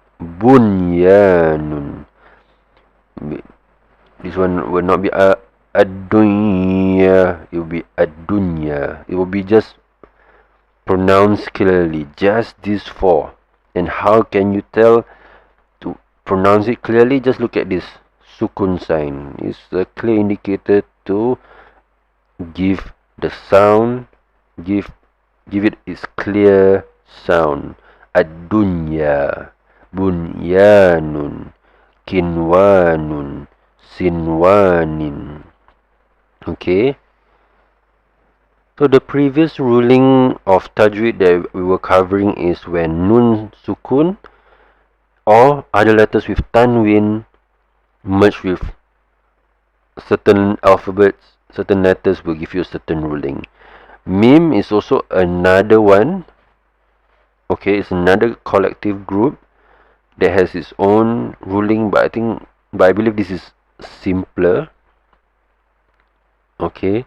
This one will not be adunya. It will be adunya. It will be just pronounced clearly. Just these four. And how can you tell to pronounce it clearly? Just look at this sukun sign. It's a clear indicator to give the sound, give it its clear sound. Ad-dunya, bunyanun, kinwanun, sinwanin. Okay. So the previous ruling of tajwid that we were covering is when nun sukun or other letters with tanwin merge with certain alphabets, certain letters will give you a certain ruling. Mim is also another one. Okay, it's another collective group that has its own ruling, but I believe this is simpler. Okay,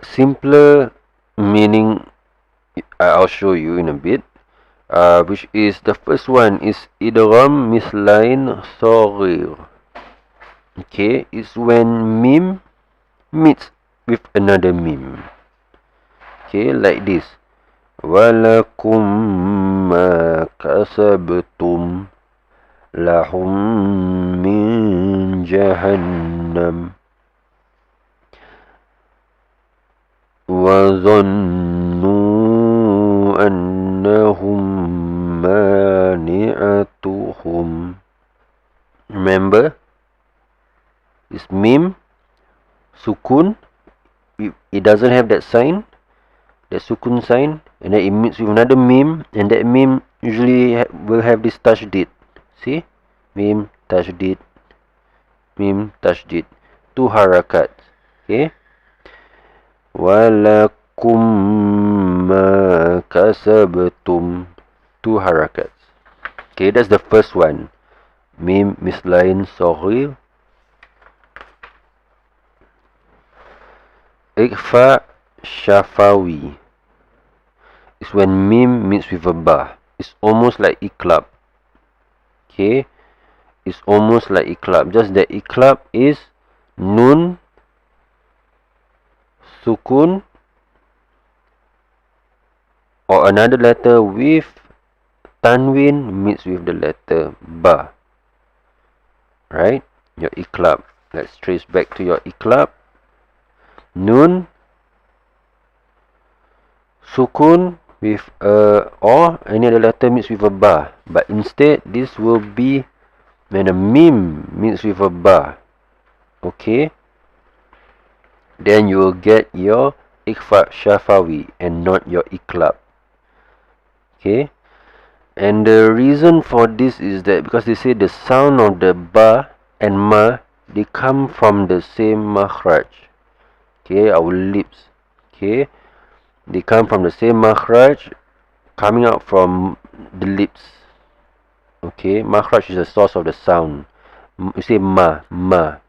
simpler meaning I'll show you in a bit. Which is the first one is idgham mislain saghir. Okay, it's when mim meets with another mim. Okay, like this. Walakum ma kasabtum lahum min jahannam wa zannu annahum mani'atuhum. Remember, it's mim, sukun. It doesn't have that sign, the sukun sign, and then it meets with another mim, and that mim usually will have this tashdid. See, mim tashdid, mim tashdid, two harakat. Okay, walakum ma kasabtum, two harakats. Okay, that's the first one. Mim mislain saghir. Ikhfa shafawi is when mim meets with a ba. It's almost like iklab. Okay, it's almost like iklab. Just that iklab is nun sukun or another letter with tanwin meets with the letter ba. Right? Your iklab. Let's trace back to your iklab. Nun sukun with or any other letter meets with a ba, but instead this will be when a mim meets with a ba. Okay, then you will get your ikhfa shafawi and not your iklab. Okay, and the reason for this is that because they say the sound of the ba and ma, they come from the same makhraj. Okay, our lips. Okay, they come from the same makhraj, coming out from the lips. Okay, makhraj is the source of the sound. You say ma, ba,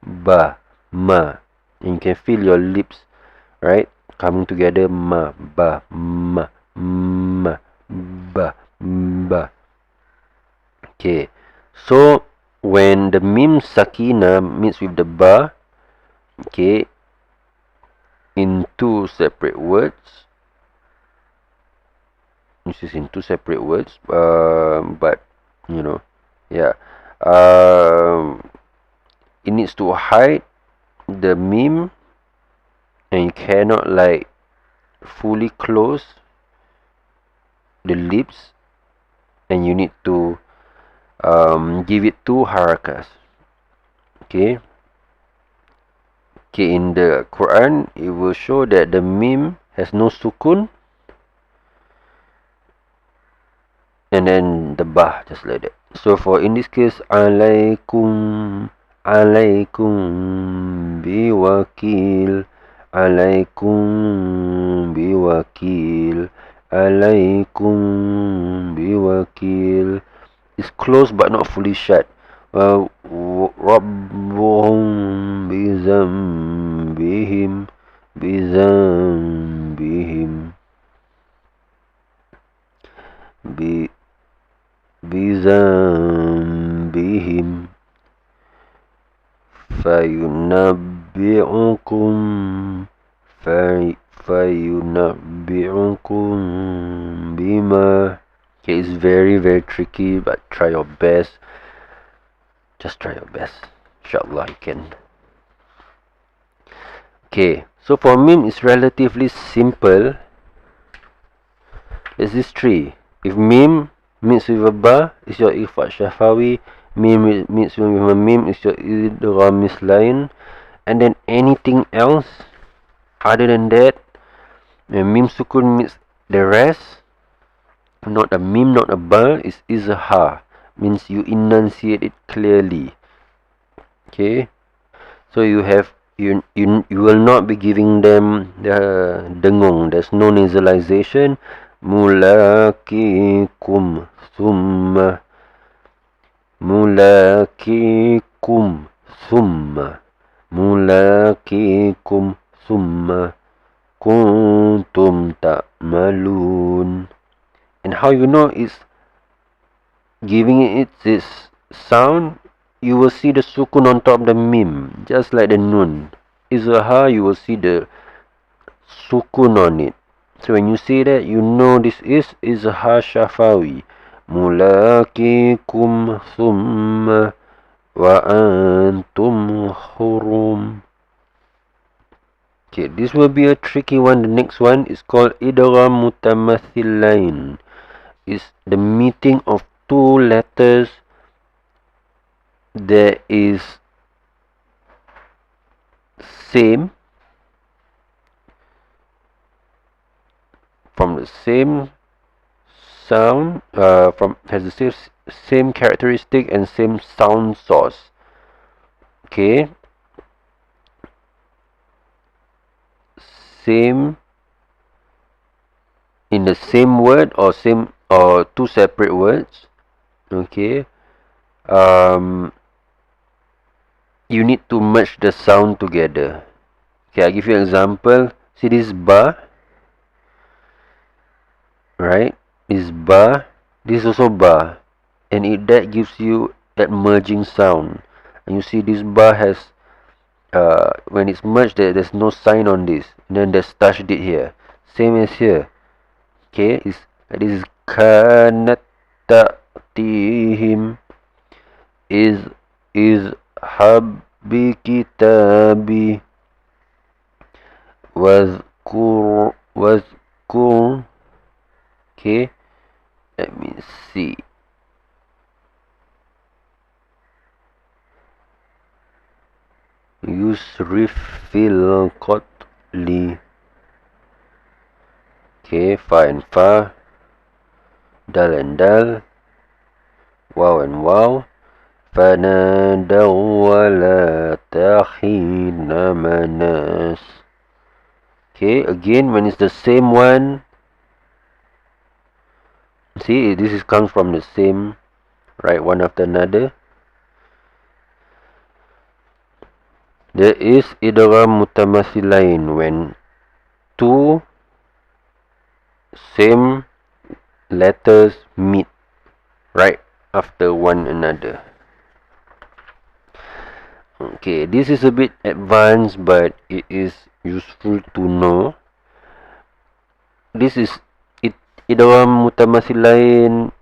ma, and you can feel your lips, right, coming together. Ma, ba, ma, ba, ba. Okay, so when the mim sakina meets with the ba, okay, in two separate words, this is in two separate words, but you know, yeah, it needs to hide the mim, and you cannot like fully close the lips, and you need to give it two harakas. Okay, in the Quran it will show that the mim has no sukun, and then the ba, just like that. So for in this case, alaikum biwakil, alaikum biwakil, alaikum biwakil. It's closed but not fully shut. Rabbuhum bizambihim. bi bizambihim fayunabbi'ukum fayunabbi'ukum bima. Okay, it's very very tricky, but try your best. Just try your best. Inshallah you can. Okay, so for mim it's relatively simple. There's this three. If mim meets with a ba, it's your ikhfa shafawi. Mim meets with a mim, it's your idgham mislain. And then anything else other than that, when mim sukun meets the rest, not a mim, not a ba, is izhar. Means you enunciate it clearly. Okay, so you will not be giving them the dengung. There's no nasalization. Mulakikum summa mulakikum summa mulakikum summa kuntum ta'malun. And how you know it's giving it its sound? You will see the sukun on top of the mim, just like the nun. Izhar, you will see the sukun on it. So when you say that, you know this is izhar shafawi. Mulakikum thumma wa antum hurum. Okay, this will be a tricky one. The next one is called idgham mutamathilain. It's the meeting of two letters that is same, from the same sound, has the same characteristic and same sound source. Okay, same in the same word or same or two separate words. Okay, you need to merge the sound together. Okay, I'll give you an example. See this ba, right? This ba, this is also ba, and that gives you that merging sound. And you see this ba has when it's merged, there's no sign on this, and then there's tashdid here, same as here. Okay, this is kanat ta'tihim is habbi kitabi wazkur. Okay, let me see. Yusrif fil qatli. Okay, fa and fa, dal and dal, waw and waw. Fanadaw wa la tahina manas. Okay, again when it's the same one, see this comes from the same, right, one after another. There is idgham mutamathilain when two same letters meet right after one another. Okay, this is a bit advanced, but it is useful to know. This is idgham mutamathilain,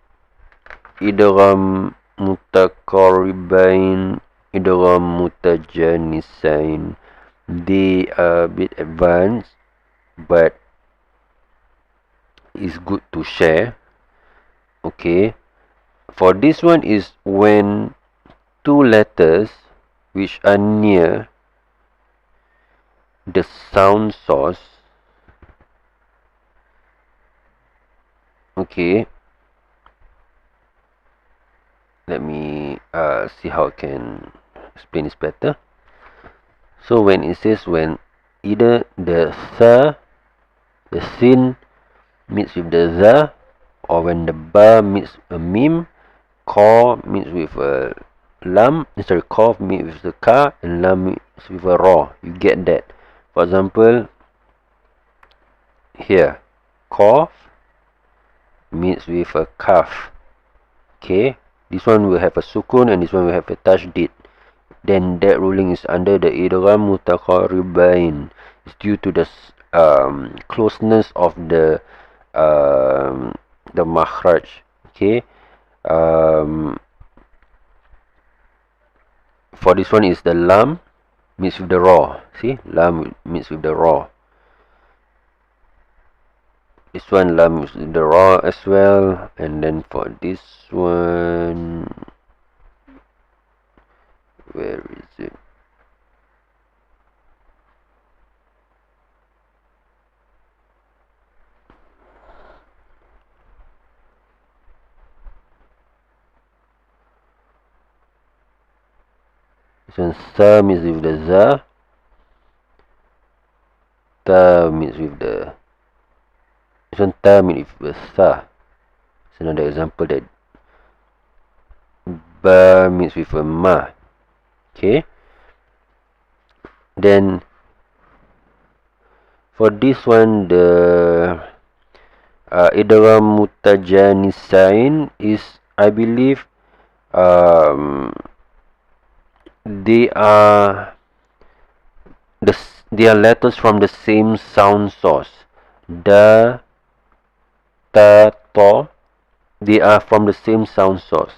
idgham mutaqarribain, idgham mutajanisain. They are a bit advanced, but it's good to share. Okay, for this one is when two letters which are near the sound source. Okay, let me see how I can explain this better. So when it says when either the sin meets with the za, or when the ba meets a mim, Qaw meets with a lam, sorry, Qaf meets with the ka, and lam meets with a ra. You get that. For example, here, Qaf meets with a kaf. Okay, this one will have a sukun and this one will have a tashdid. Then that ruling is under the idgham mutaqaribain. It's due to the closeness of the makhraj. Okay, for this one is the lam meets with the ra. See, lam meets with the ra. This one lam meets with the ra as well. And then for this one, where is it? This one sa meets with the za. Ta meets with the. This one ta meets with sa. It's another example that ba meets with a ma. Okay. Then for this one, the idgham mutajanisain is, I believe, they are they are letters from the same sound source. Da, ta, to. They are from the same sound source.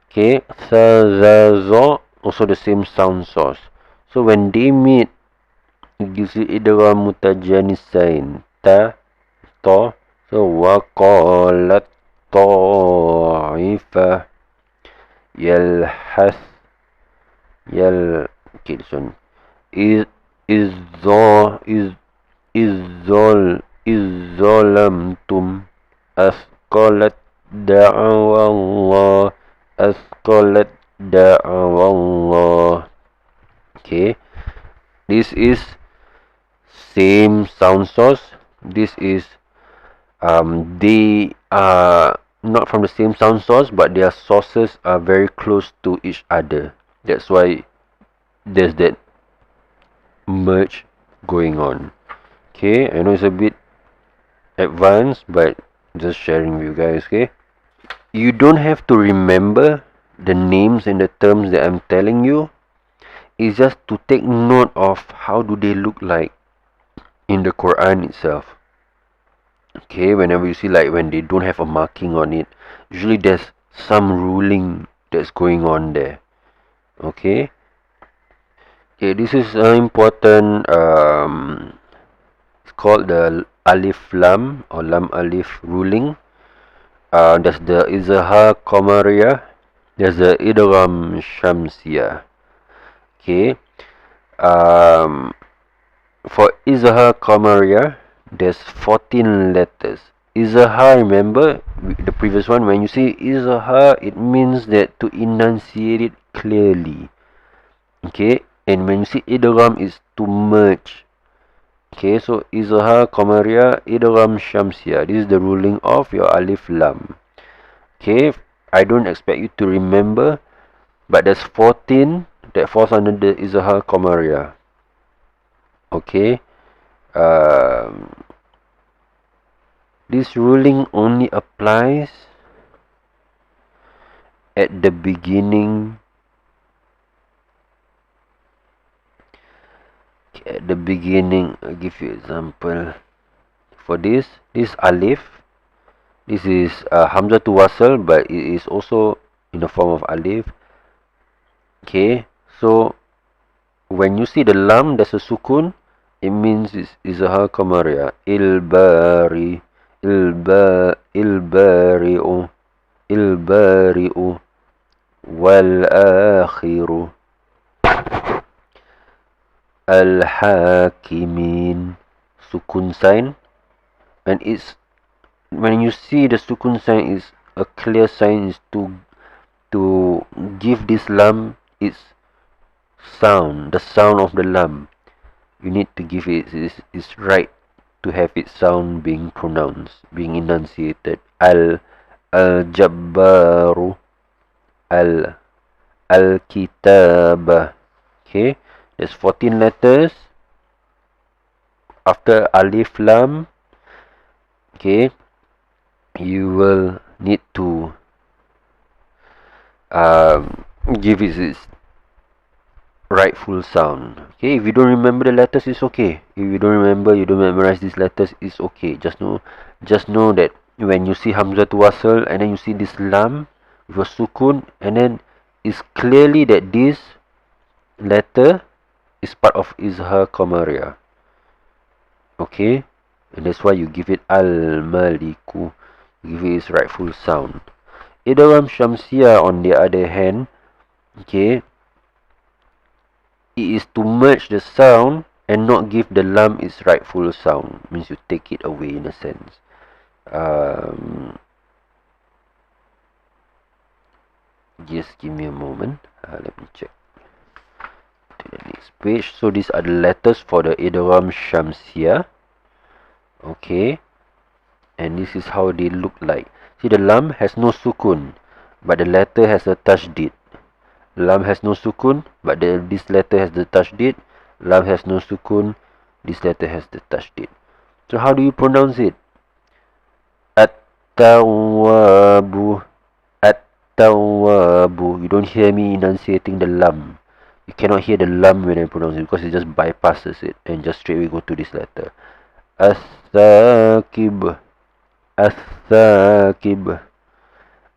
Okay, sa, za, zo, also the same sound source. So when they meet, it gives you idgham mutajanisain. Ta, to. So waqalat ta'ifa yalhath okay, this one is zolamtum asqalat da'awallah asqalat da'awallah. Okay, this is same sound source. This is they are not from the same sound source, but their sources are very close to each other. That's why there's that merge going on. Okay, I know it's a bit advanced, but just sharing with you guys. Okay, you don't have to remember the names and the terms that I'm telling you. It's just to take note of how do they look like in the Quran itself. Okay, whenever you see, like, when they don't have a marking on it, usually there's some ruling that's going on there. Okay, this is an important it's called the alif lam or lam alif ruling. There's the izhar qamariyah, there's the idgham shamsiyah. Okay, for izhar qamariyah, there's 14 letters. Izhar, remember the previous one, when you say izhar, it means that to enunciate it clearly. Okay, and when you say idgham, is to merge. Okay, so izhar qamariyah, idgham shamsiyah. This is the ruling of your alif lam. Okay, I don't expect you to remember, but there's 14 that falls under the izhar qamariyah. Okay, this ruling only applies at the beginning. At the beginning, I'll give you example. For this alif, this is hamzah to wasl, but it is also in the form of alif. Okay, so when you see the lam, there's a sukun. It means it's izhar qamariyah. Ilbari'u wal akhiru al-hakimin. Sukun sign, and it's, when you see the sukun sign, is a clear sign, is to give this lam its sound, the sound of the lam. You need to give it its right to have its sound being pronounced, being enunciated. Al-Jabbaru, Al-Kitab. Okay, there's 14 letters after alif lam. Okay, you will need to give it its rightful sound. Okay, if you don't remember the letters, it's okay. If you don't remember, you don't memorize these letters, it's okay. Just know that when you see Hamzah to Wasl and then you see this lam with a sukun, and then it's clearly that this letter is part of Izhar Qamariya. Okay, and that's why you give it Al-Maliku, give it its rightful sound. Idgham Shamsiyah on the other hand, okay, it is to merge the sound and not give the lam its rightful sound. Means you take it away in a sense. Just give me a moment. Let me check to the next page. So these are the letters for the Idgham Shamsiyah. Okay. And this is how they look like. See, the lam has no sukun, but the letter has a tashdid. Lam has no sukun, but this letter has the tashdid. Lam has no sukun, this letter has the tashdid. So how do you pronounce it? At-tawabu. At-tawabu. You don't hear me enunciating the lam. You cannot hear the lam when I pronounce it because it just bypasses it and just straight away go to this letter. As-sakib. As-sakib.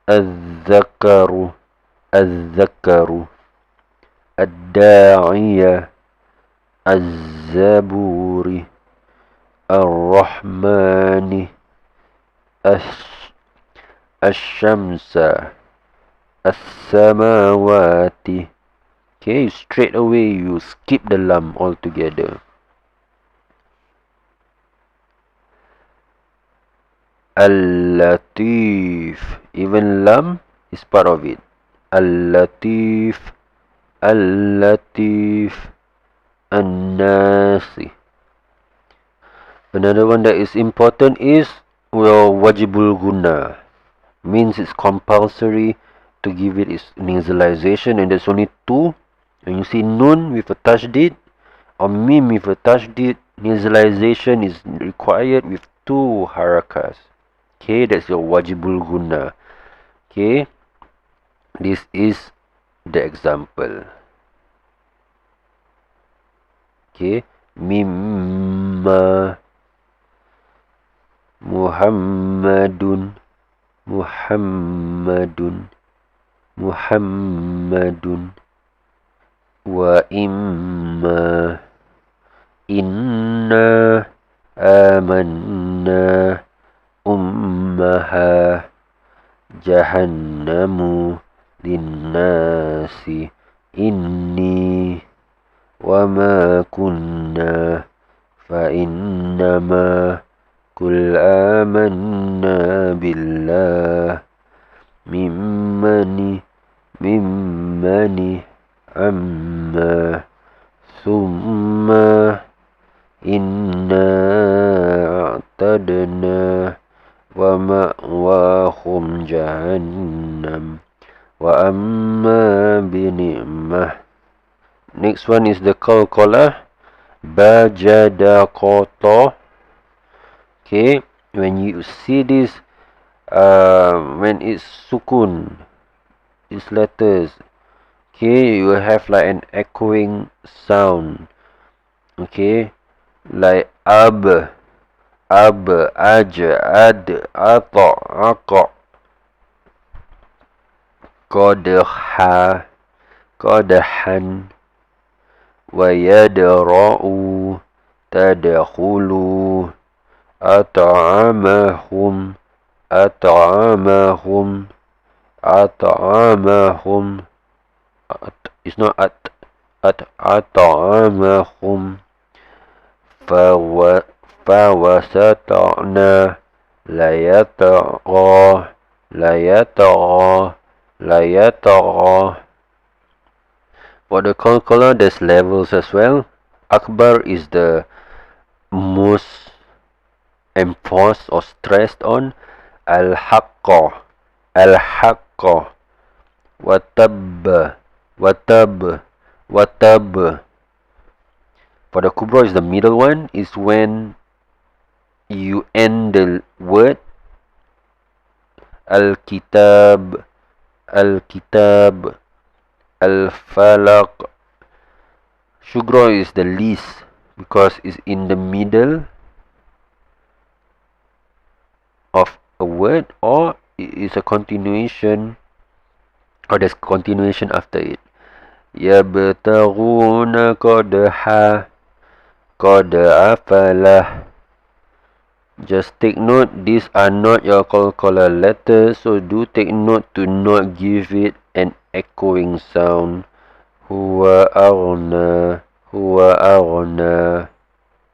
Az-zakaru. Az-zakaru. Ad-da'iyah. Az-zaburi. Ar-rahmani. Ash-shamsa. As-samawati. Okay, straight away you skip the lam altogether. Al-latif. Even lam is part of it. Al-latif. Al-latif. An-nasi. Another one that is important is wajibul guna. Means it's compulsory to give it its nasalization, and there's only two. When you see nun with a tashdid or mim with a tashdid, nasalization is required with two harakas. Okay, that's your wajibul guna. Okay, this is the example. Okay, mimma Muhammadun. Muhammadun. Muhammadun. Wa imma. Inna amanna ummaha jahannamu linnasi inni wa ma kunna fa innama kul amanna billah mimmani amma summa inna a'tadna wa ma'wahum jahannam wa amma bini'mah. Next one is the qalqalah. Bajadaqata. Okay, when you see this, when it's sukun, these letters, okay, you will have like an echoing sound. Okay, like ab, aj, ad, ata, aqa, qadha, qadhan, wa yadra'u, tadkhulu, at'amahum, at'amahum, at'amahum. It's not at'amahum. Fawasata'na layata'a layata'a. For the qalqalah, there's levels as well. Akbar is the most enforced or stressed on. Al-haqqa, al-haqqa, watab, watab, watab. For the kubra is the middle one, is when you end the word Al-kitab, al-kitab, al-falaq. Shugro is the least because it's in the middle of a word, or it is a continuation, or there's continuation after it. Yabtaghuna qadha, qad afalah. Just take note, these are not your qalqala letters, so do take note to not give it an echoing sound. Huwa aghna, huwa aghna,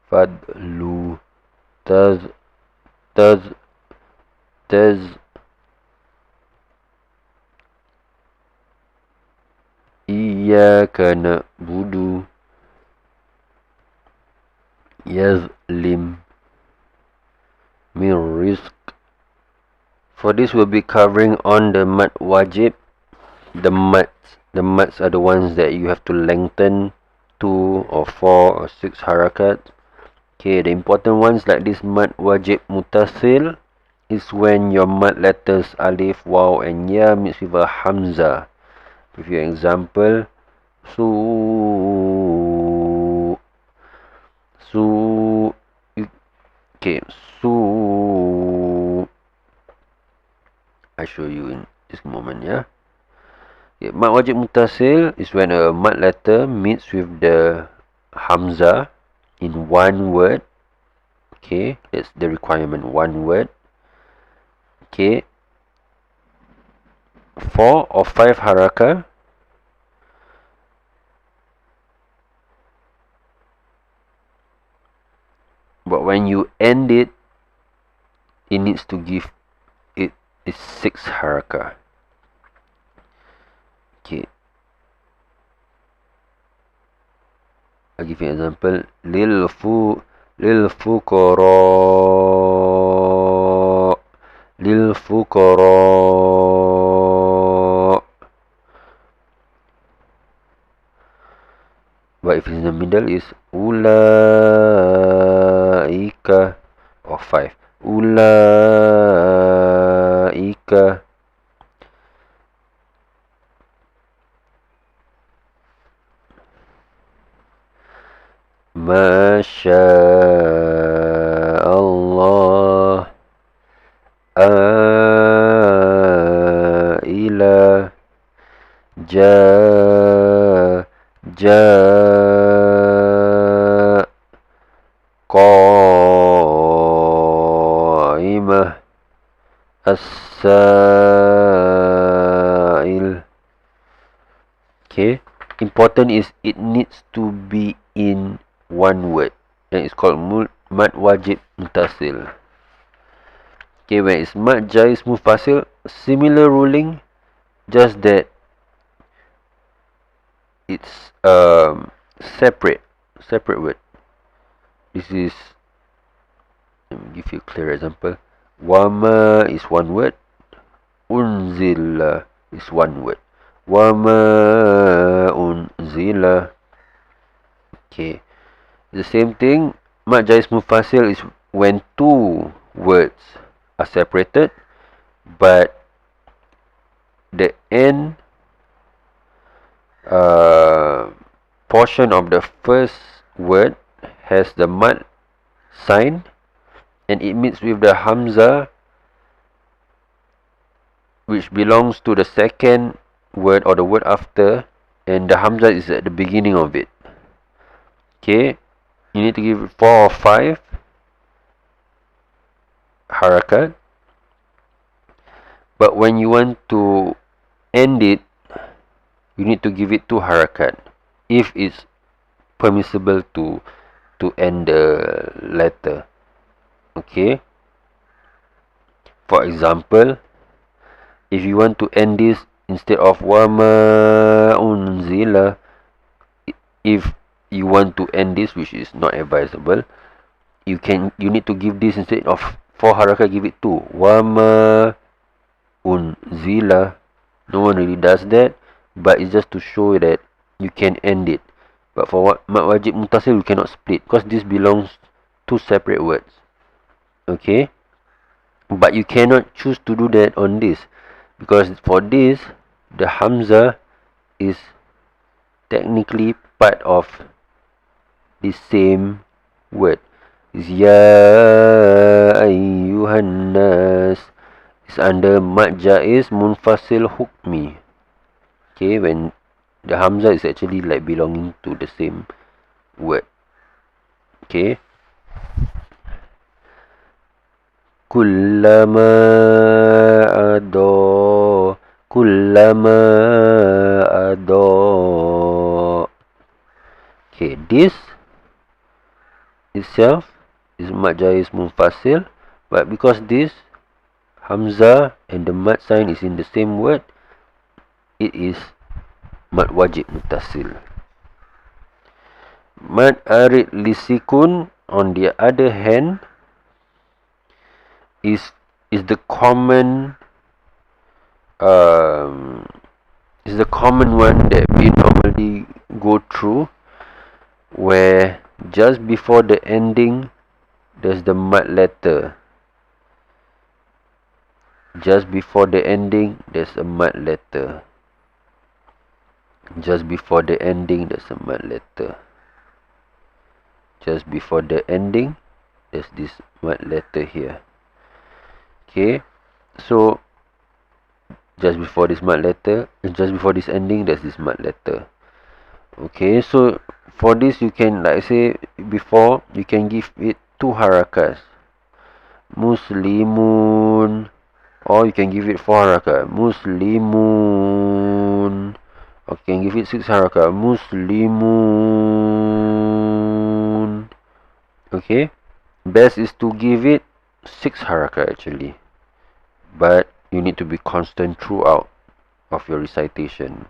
fadlu, taz, taz, taz, iyyaka na'budu, yazlim, min rizq. For this we'll be covering on the mad wajib. The mads are the ones that you have to lengthen 2 or 4 or 6 harakat. Okay, the important ones like this mad wajib mutasil is when your mad letters alif, waw and ya mixed with a hamza. Give you an example. Okay, I show you in this moment, yeah. Okay, mad wajib mutasil is when a mad letter meets with the hamza in one word. Okay, that's the requirement, one word. Okay, 4 or 5 haraka. But when you end it, it needs to give it is 6 haraka. Okay, I'll give you an example. Lil fuqara, lil fuqara. But if it's in the middle, is ulaika, or 5. Ulaika. Masya Allah. Ila. Ja. Qa'imah. As-sa'il. Okay, important is it needs to be in one word, and it's called mad wajib mutasil. Okay, when it's mad jaiz mufasil, similar ruling, just that it's separate word. This is, let me give you a clear example. Wama is one word, unzila is one word. Wama unzila. Okay, the same thing. Mad jaiz mufasil is when 2 words are separated, but the end portion of the first word has the mad sign, and it meets with the hamza, which belongs to the second word or the word after, and the hamza is at the beginning of it. Okay, you need to give 4 or 5 harakat, but when you want to end it, you need to give it 2 harakat if it's permissible to end the letter. Okay, for example, if you want to end this instead of wama unzila, if you want to end this, which is not advisable, you need to give this instead of 4 harakat, give it 2. Wama unzila. No one really does that, but it's just to show that you can end it. But for mad wajib mutasil, you cannot split because this belongs to separate words. Okay, But you cannot choose to do that on this, because for this, the Hamza is technically part of the same word. Is Ya ayyuhan nas. It's under mad jaiz munfasil hukmi. Okay, when the Hamza is actually like belonging to the same word. Okay. Kullama ado. Kullama ado. Okay, this itself is mad jaiz munfasil, but because this Hamza and the mad sign is in the same word, it is mad wajib muttasil. Mad arid lisikun, on the other hand, is the common one that we normally go through, where just before the ending there's the mad letter. Just before the ending there's a mad letter. Just before the ending there's a mad letter. Just before the ending there's this mad letter here. Okay, so just before this mad letter, just before this ending, there's this mad letter. Okay, so for this you can, like I say before, you can give it 2 harakas. Muslimun, or you can give it 4 harakat. Muslimun. Or you can give it 6 harakat. Muslimun. Okay, best is to give it 6 harakat actually, but you need to be constant throughout of your recitation.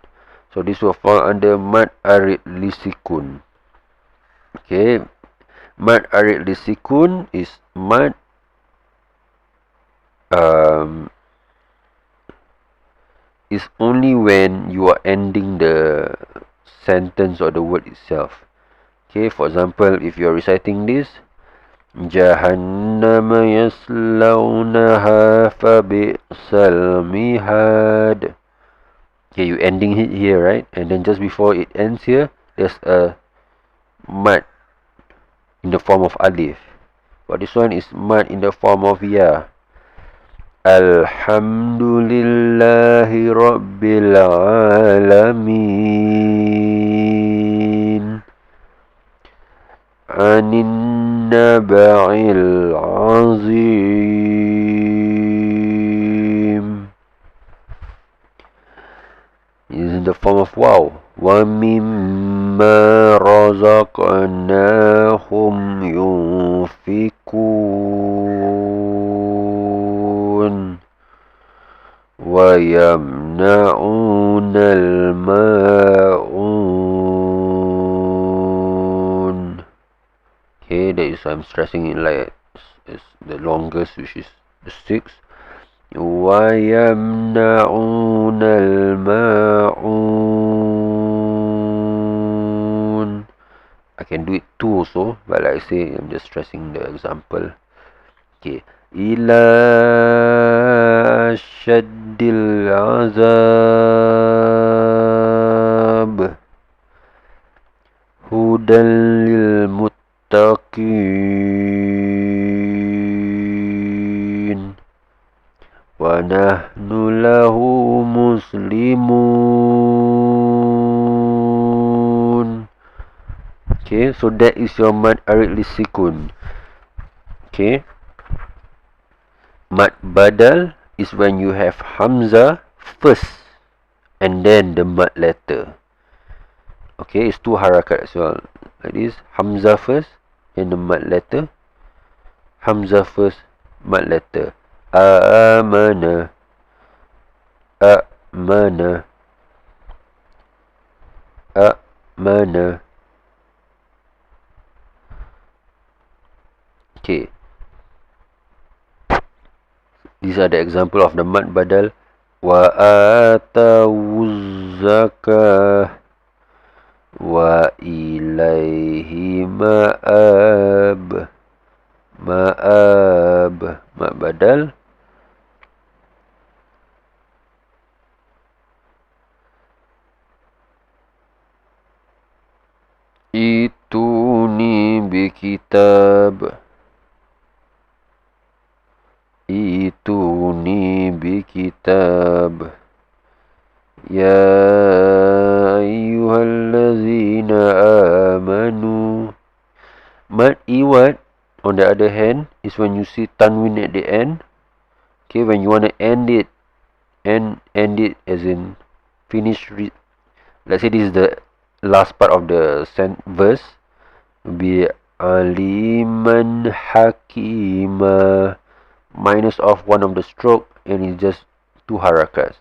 So this will fall under mad arid lisikun. Okay, mad arid lisikun is mad is only when you are ending the sentence or the word itself. Okay, for example, if you are reciting this, Jahannam yaslawnaha fabi'sal mihad. Okay, you ending it here, right? And then just before it ends here, there's a mad in the form of alif. But this one is mad in the form of ya. Alhamdulillahi Rabbil Alamin. Anin naba'il azim. It is in the form of wow. Wa mimma razaqnahum yunfikun. Wa yamna'una al-ma'un. Okay, that is, I'm stressing it like it's the longest, which is the 6th. وَيَمْنَعُونَ الْمَاعُونَ. I can do it 2 also, but like I say, I'm just stressing the example. Okay. إِلَى شَدِّ الْعَذَابِ هُدًى لِلْمُتَّقِينَ وَنَحْنُ لَهُ مُسْلِمُونَ. Okay, so that is your mad arid lisikun. Okay, mad badal is when you have Hamza first and then the mad letter. Okay, it's 2 harakat as well. Like this, Hamza first and the mad letter. Hamza first, mad letter. Amana. Amana. Amana. Okay. These are the example of the mad badal. Wa atawuz zakah wa ilaihi ma'ab. Ma'ab. Mad badal Ituni bikitab. Ituni bikitab. Ya ayyuhallazina amanu. Mad iwad, on the other hand, is when you see tanwin at the end. Okay, when you want to end it, end it as in finish. Let's say this is the last part of the verse. Be aliman hakima. Minus off one of the stroke, and it's just 2 harakas.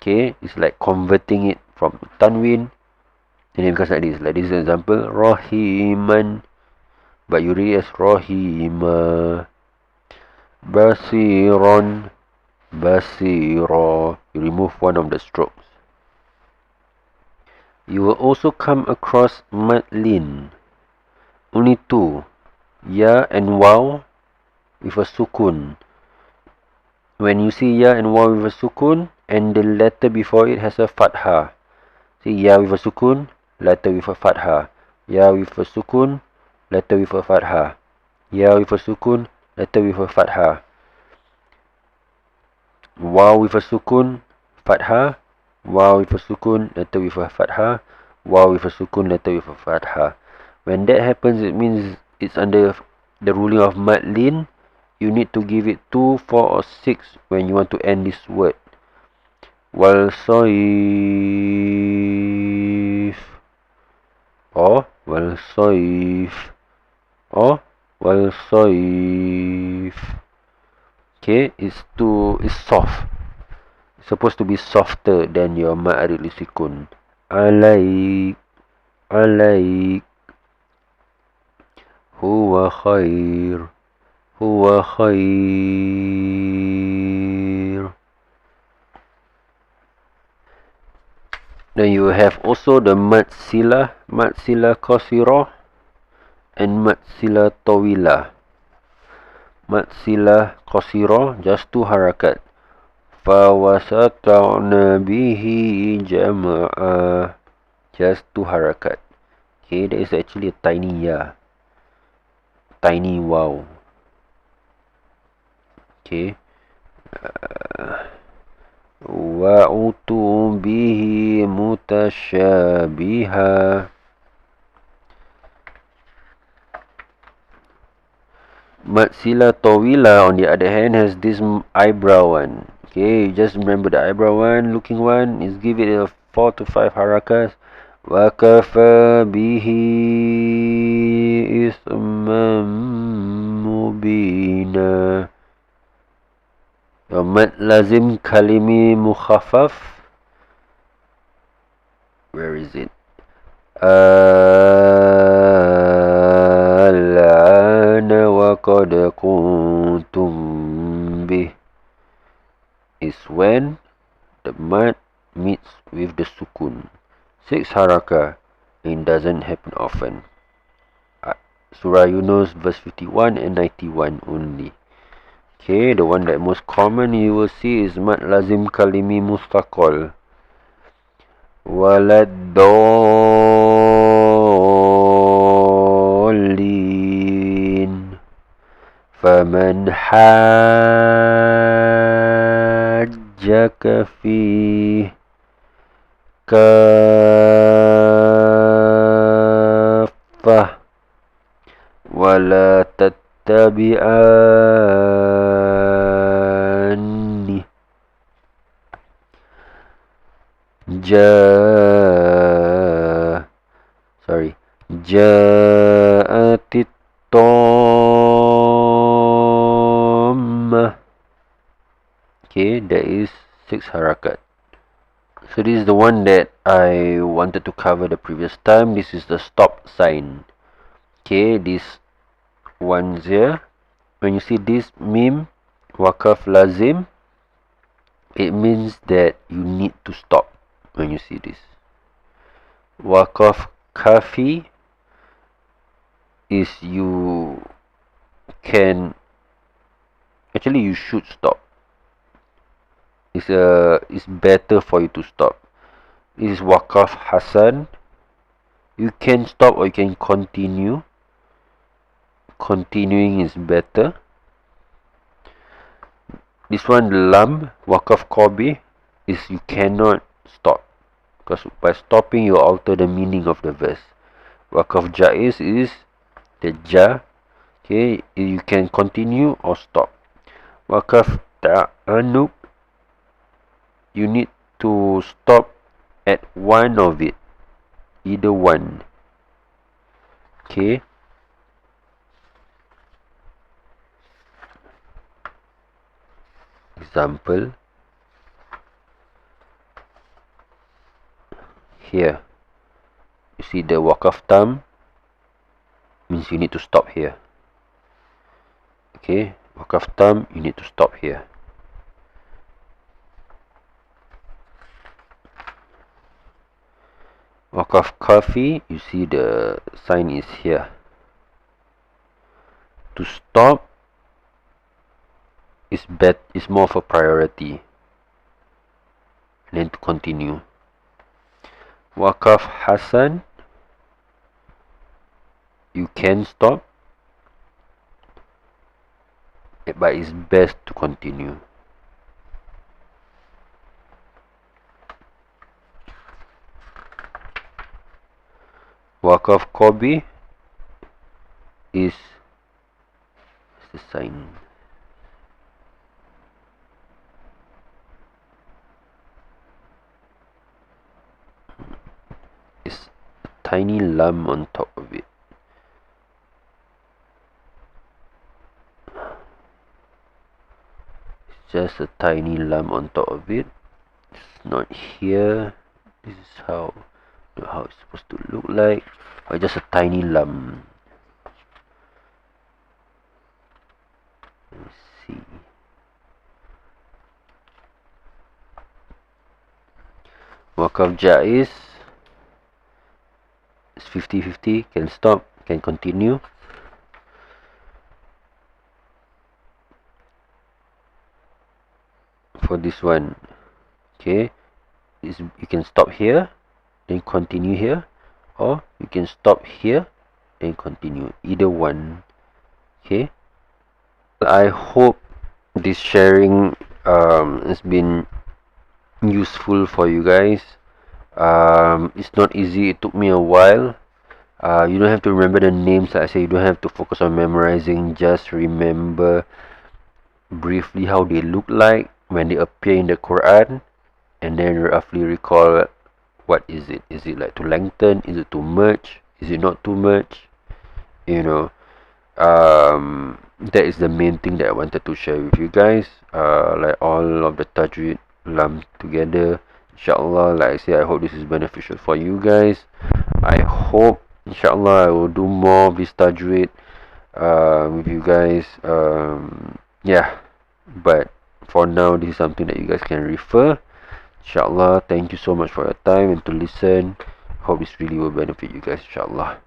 Okay, it's like converting it from tanwin, and it becomes like this. Like this is an example, rahiman, but you read as rahima. Basiron, basira. You remove one of the strokes. You will also come across madlin. Only 2, ya and waw with a sukun. When you see ya and waw with a sukun, and the letter before it has a fathah. See, ya with a sukun, letter with a fathah. Ya with a sukun, letter with a fathah. Ya with a sukun, letter with a fathah. Waw with a sukun, fathah. Waw with a sukun, letter with a fathah. Waw with a sukun, letter with a fathah. When that happens, it means it's under the ruling of madlin. You need to give it 2, 4 or 6 when you want to end this word. Wal soif, or wal soif, or wal soif. Okay, it's soft. It's supposed to be softer than your ma'aril sikun. Alaik, alaik. Huwa khair, huwa khair. Then you have also the mad sila qasirah, and mad sila tawila. Mad sila qasirah, just 2 harakat. Fawasata'na bihi jama'a, just 2 harakat. Okay, that is actually a tiny ya, tiny waw. Okay. Wa'utu bihi mutasyabiha. Mad sila tawila, on the other hand, has this eyebrow one. Okay, just remember the eyebrow one, looking one, is give it a 4 to 5 harakas. Wa kafa bihi isman mubina. Mad lazim kalimi mukhaffaf. Where is it? Al-ana wa qad kuntum bih, is when the mad meets with the sukun. 6 haraka. It doesn't happen often. Surah Yunus verse 51 and 91 only. Okay, the one that most common you will see is mad lazim kalimi mustaqal. Waladdallin. Faman hajjaka fih kaffah wala tattabi'anni ja'atit tammah. Okay, that is 6 harakat. So this is the one that I wanted to cover the previous time. This is the stop sign. Okay, this one here. When you see this mim, wakaf lazim, it means that you need to stop when you see this. Wakaf kafi is you can, actually you should stop. It's better for you to stop. This is wakaf hasan, You can stop or you can continue. Continuing is better. This one, lam, wakaf qabi, is you cannot stop. Because by stopping, you alter the meaning of the verse. Wakaf jaiz is the ja. Okay, you can continue or stop. Wakaf ta'anub, you need to stop at one of it. Either one. Okay. Example. Here. You see the wakaf tam means you need to stop here. Okay. Wakaf tam, you need to stop here. Wakaf kafi, you see the sign is here. To stop is more of a priority. And then to continue. Wakaf hasan, you can stop, but it's best to continue. Wakaf qabi is the sign. It's a tiny lam on top of it. It's just a tiny lam on top of it. It's not here. This is how it's supposed to look like. Or just a tiny lam. Let's see. Wakaf jaiz is 50-50. Can stop, can continue. For this one, okay, you can stop here, then continue here, or you can stop here and continue. Either one. Okay. I hope this sharing has been useful for you guys. It's not easy. It took me a while. You don't have to remember the names. Like I say, you don't have to focus on memorizing. Just remember briefly how they look like when they appear in the Quran, and then roughly recall what is it. Is it like to lengthen? Is it to merge? Is it not too much? You know, that is the main thing that I wanted to share with you guys. Like all of the tajwid lumped together. Inshallah, like I say, I hope this is beneficial for you guys. I hope, inshallah, I will do more of this tajwid with you guys. Yeah, but for now, this is something that you guys can refer. Inshallah, thank you so much for your time and to listen. Hope this really will benefit you guys, inshallah.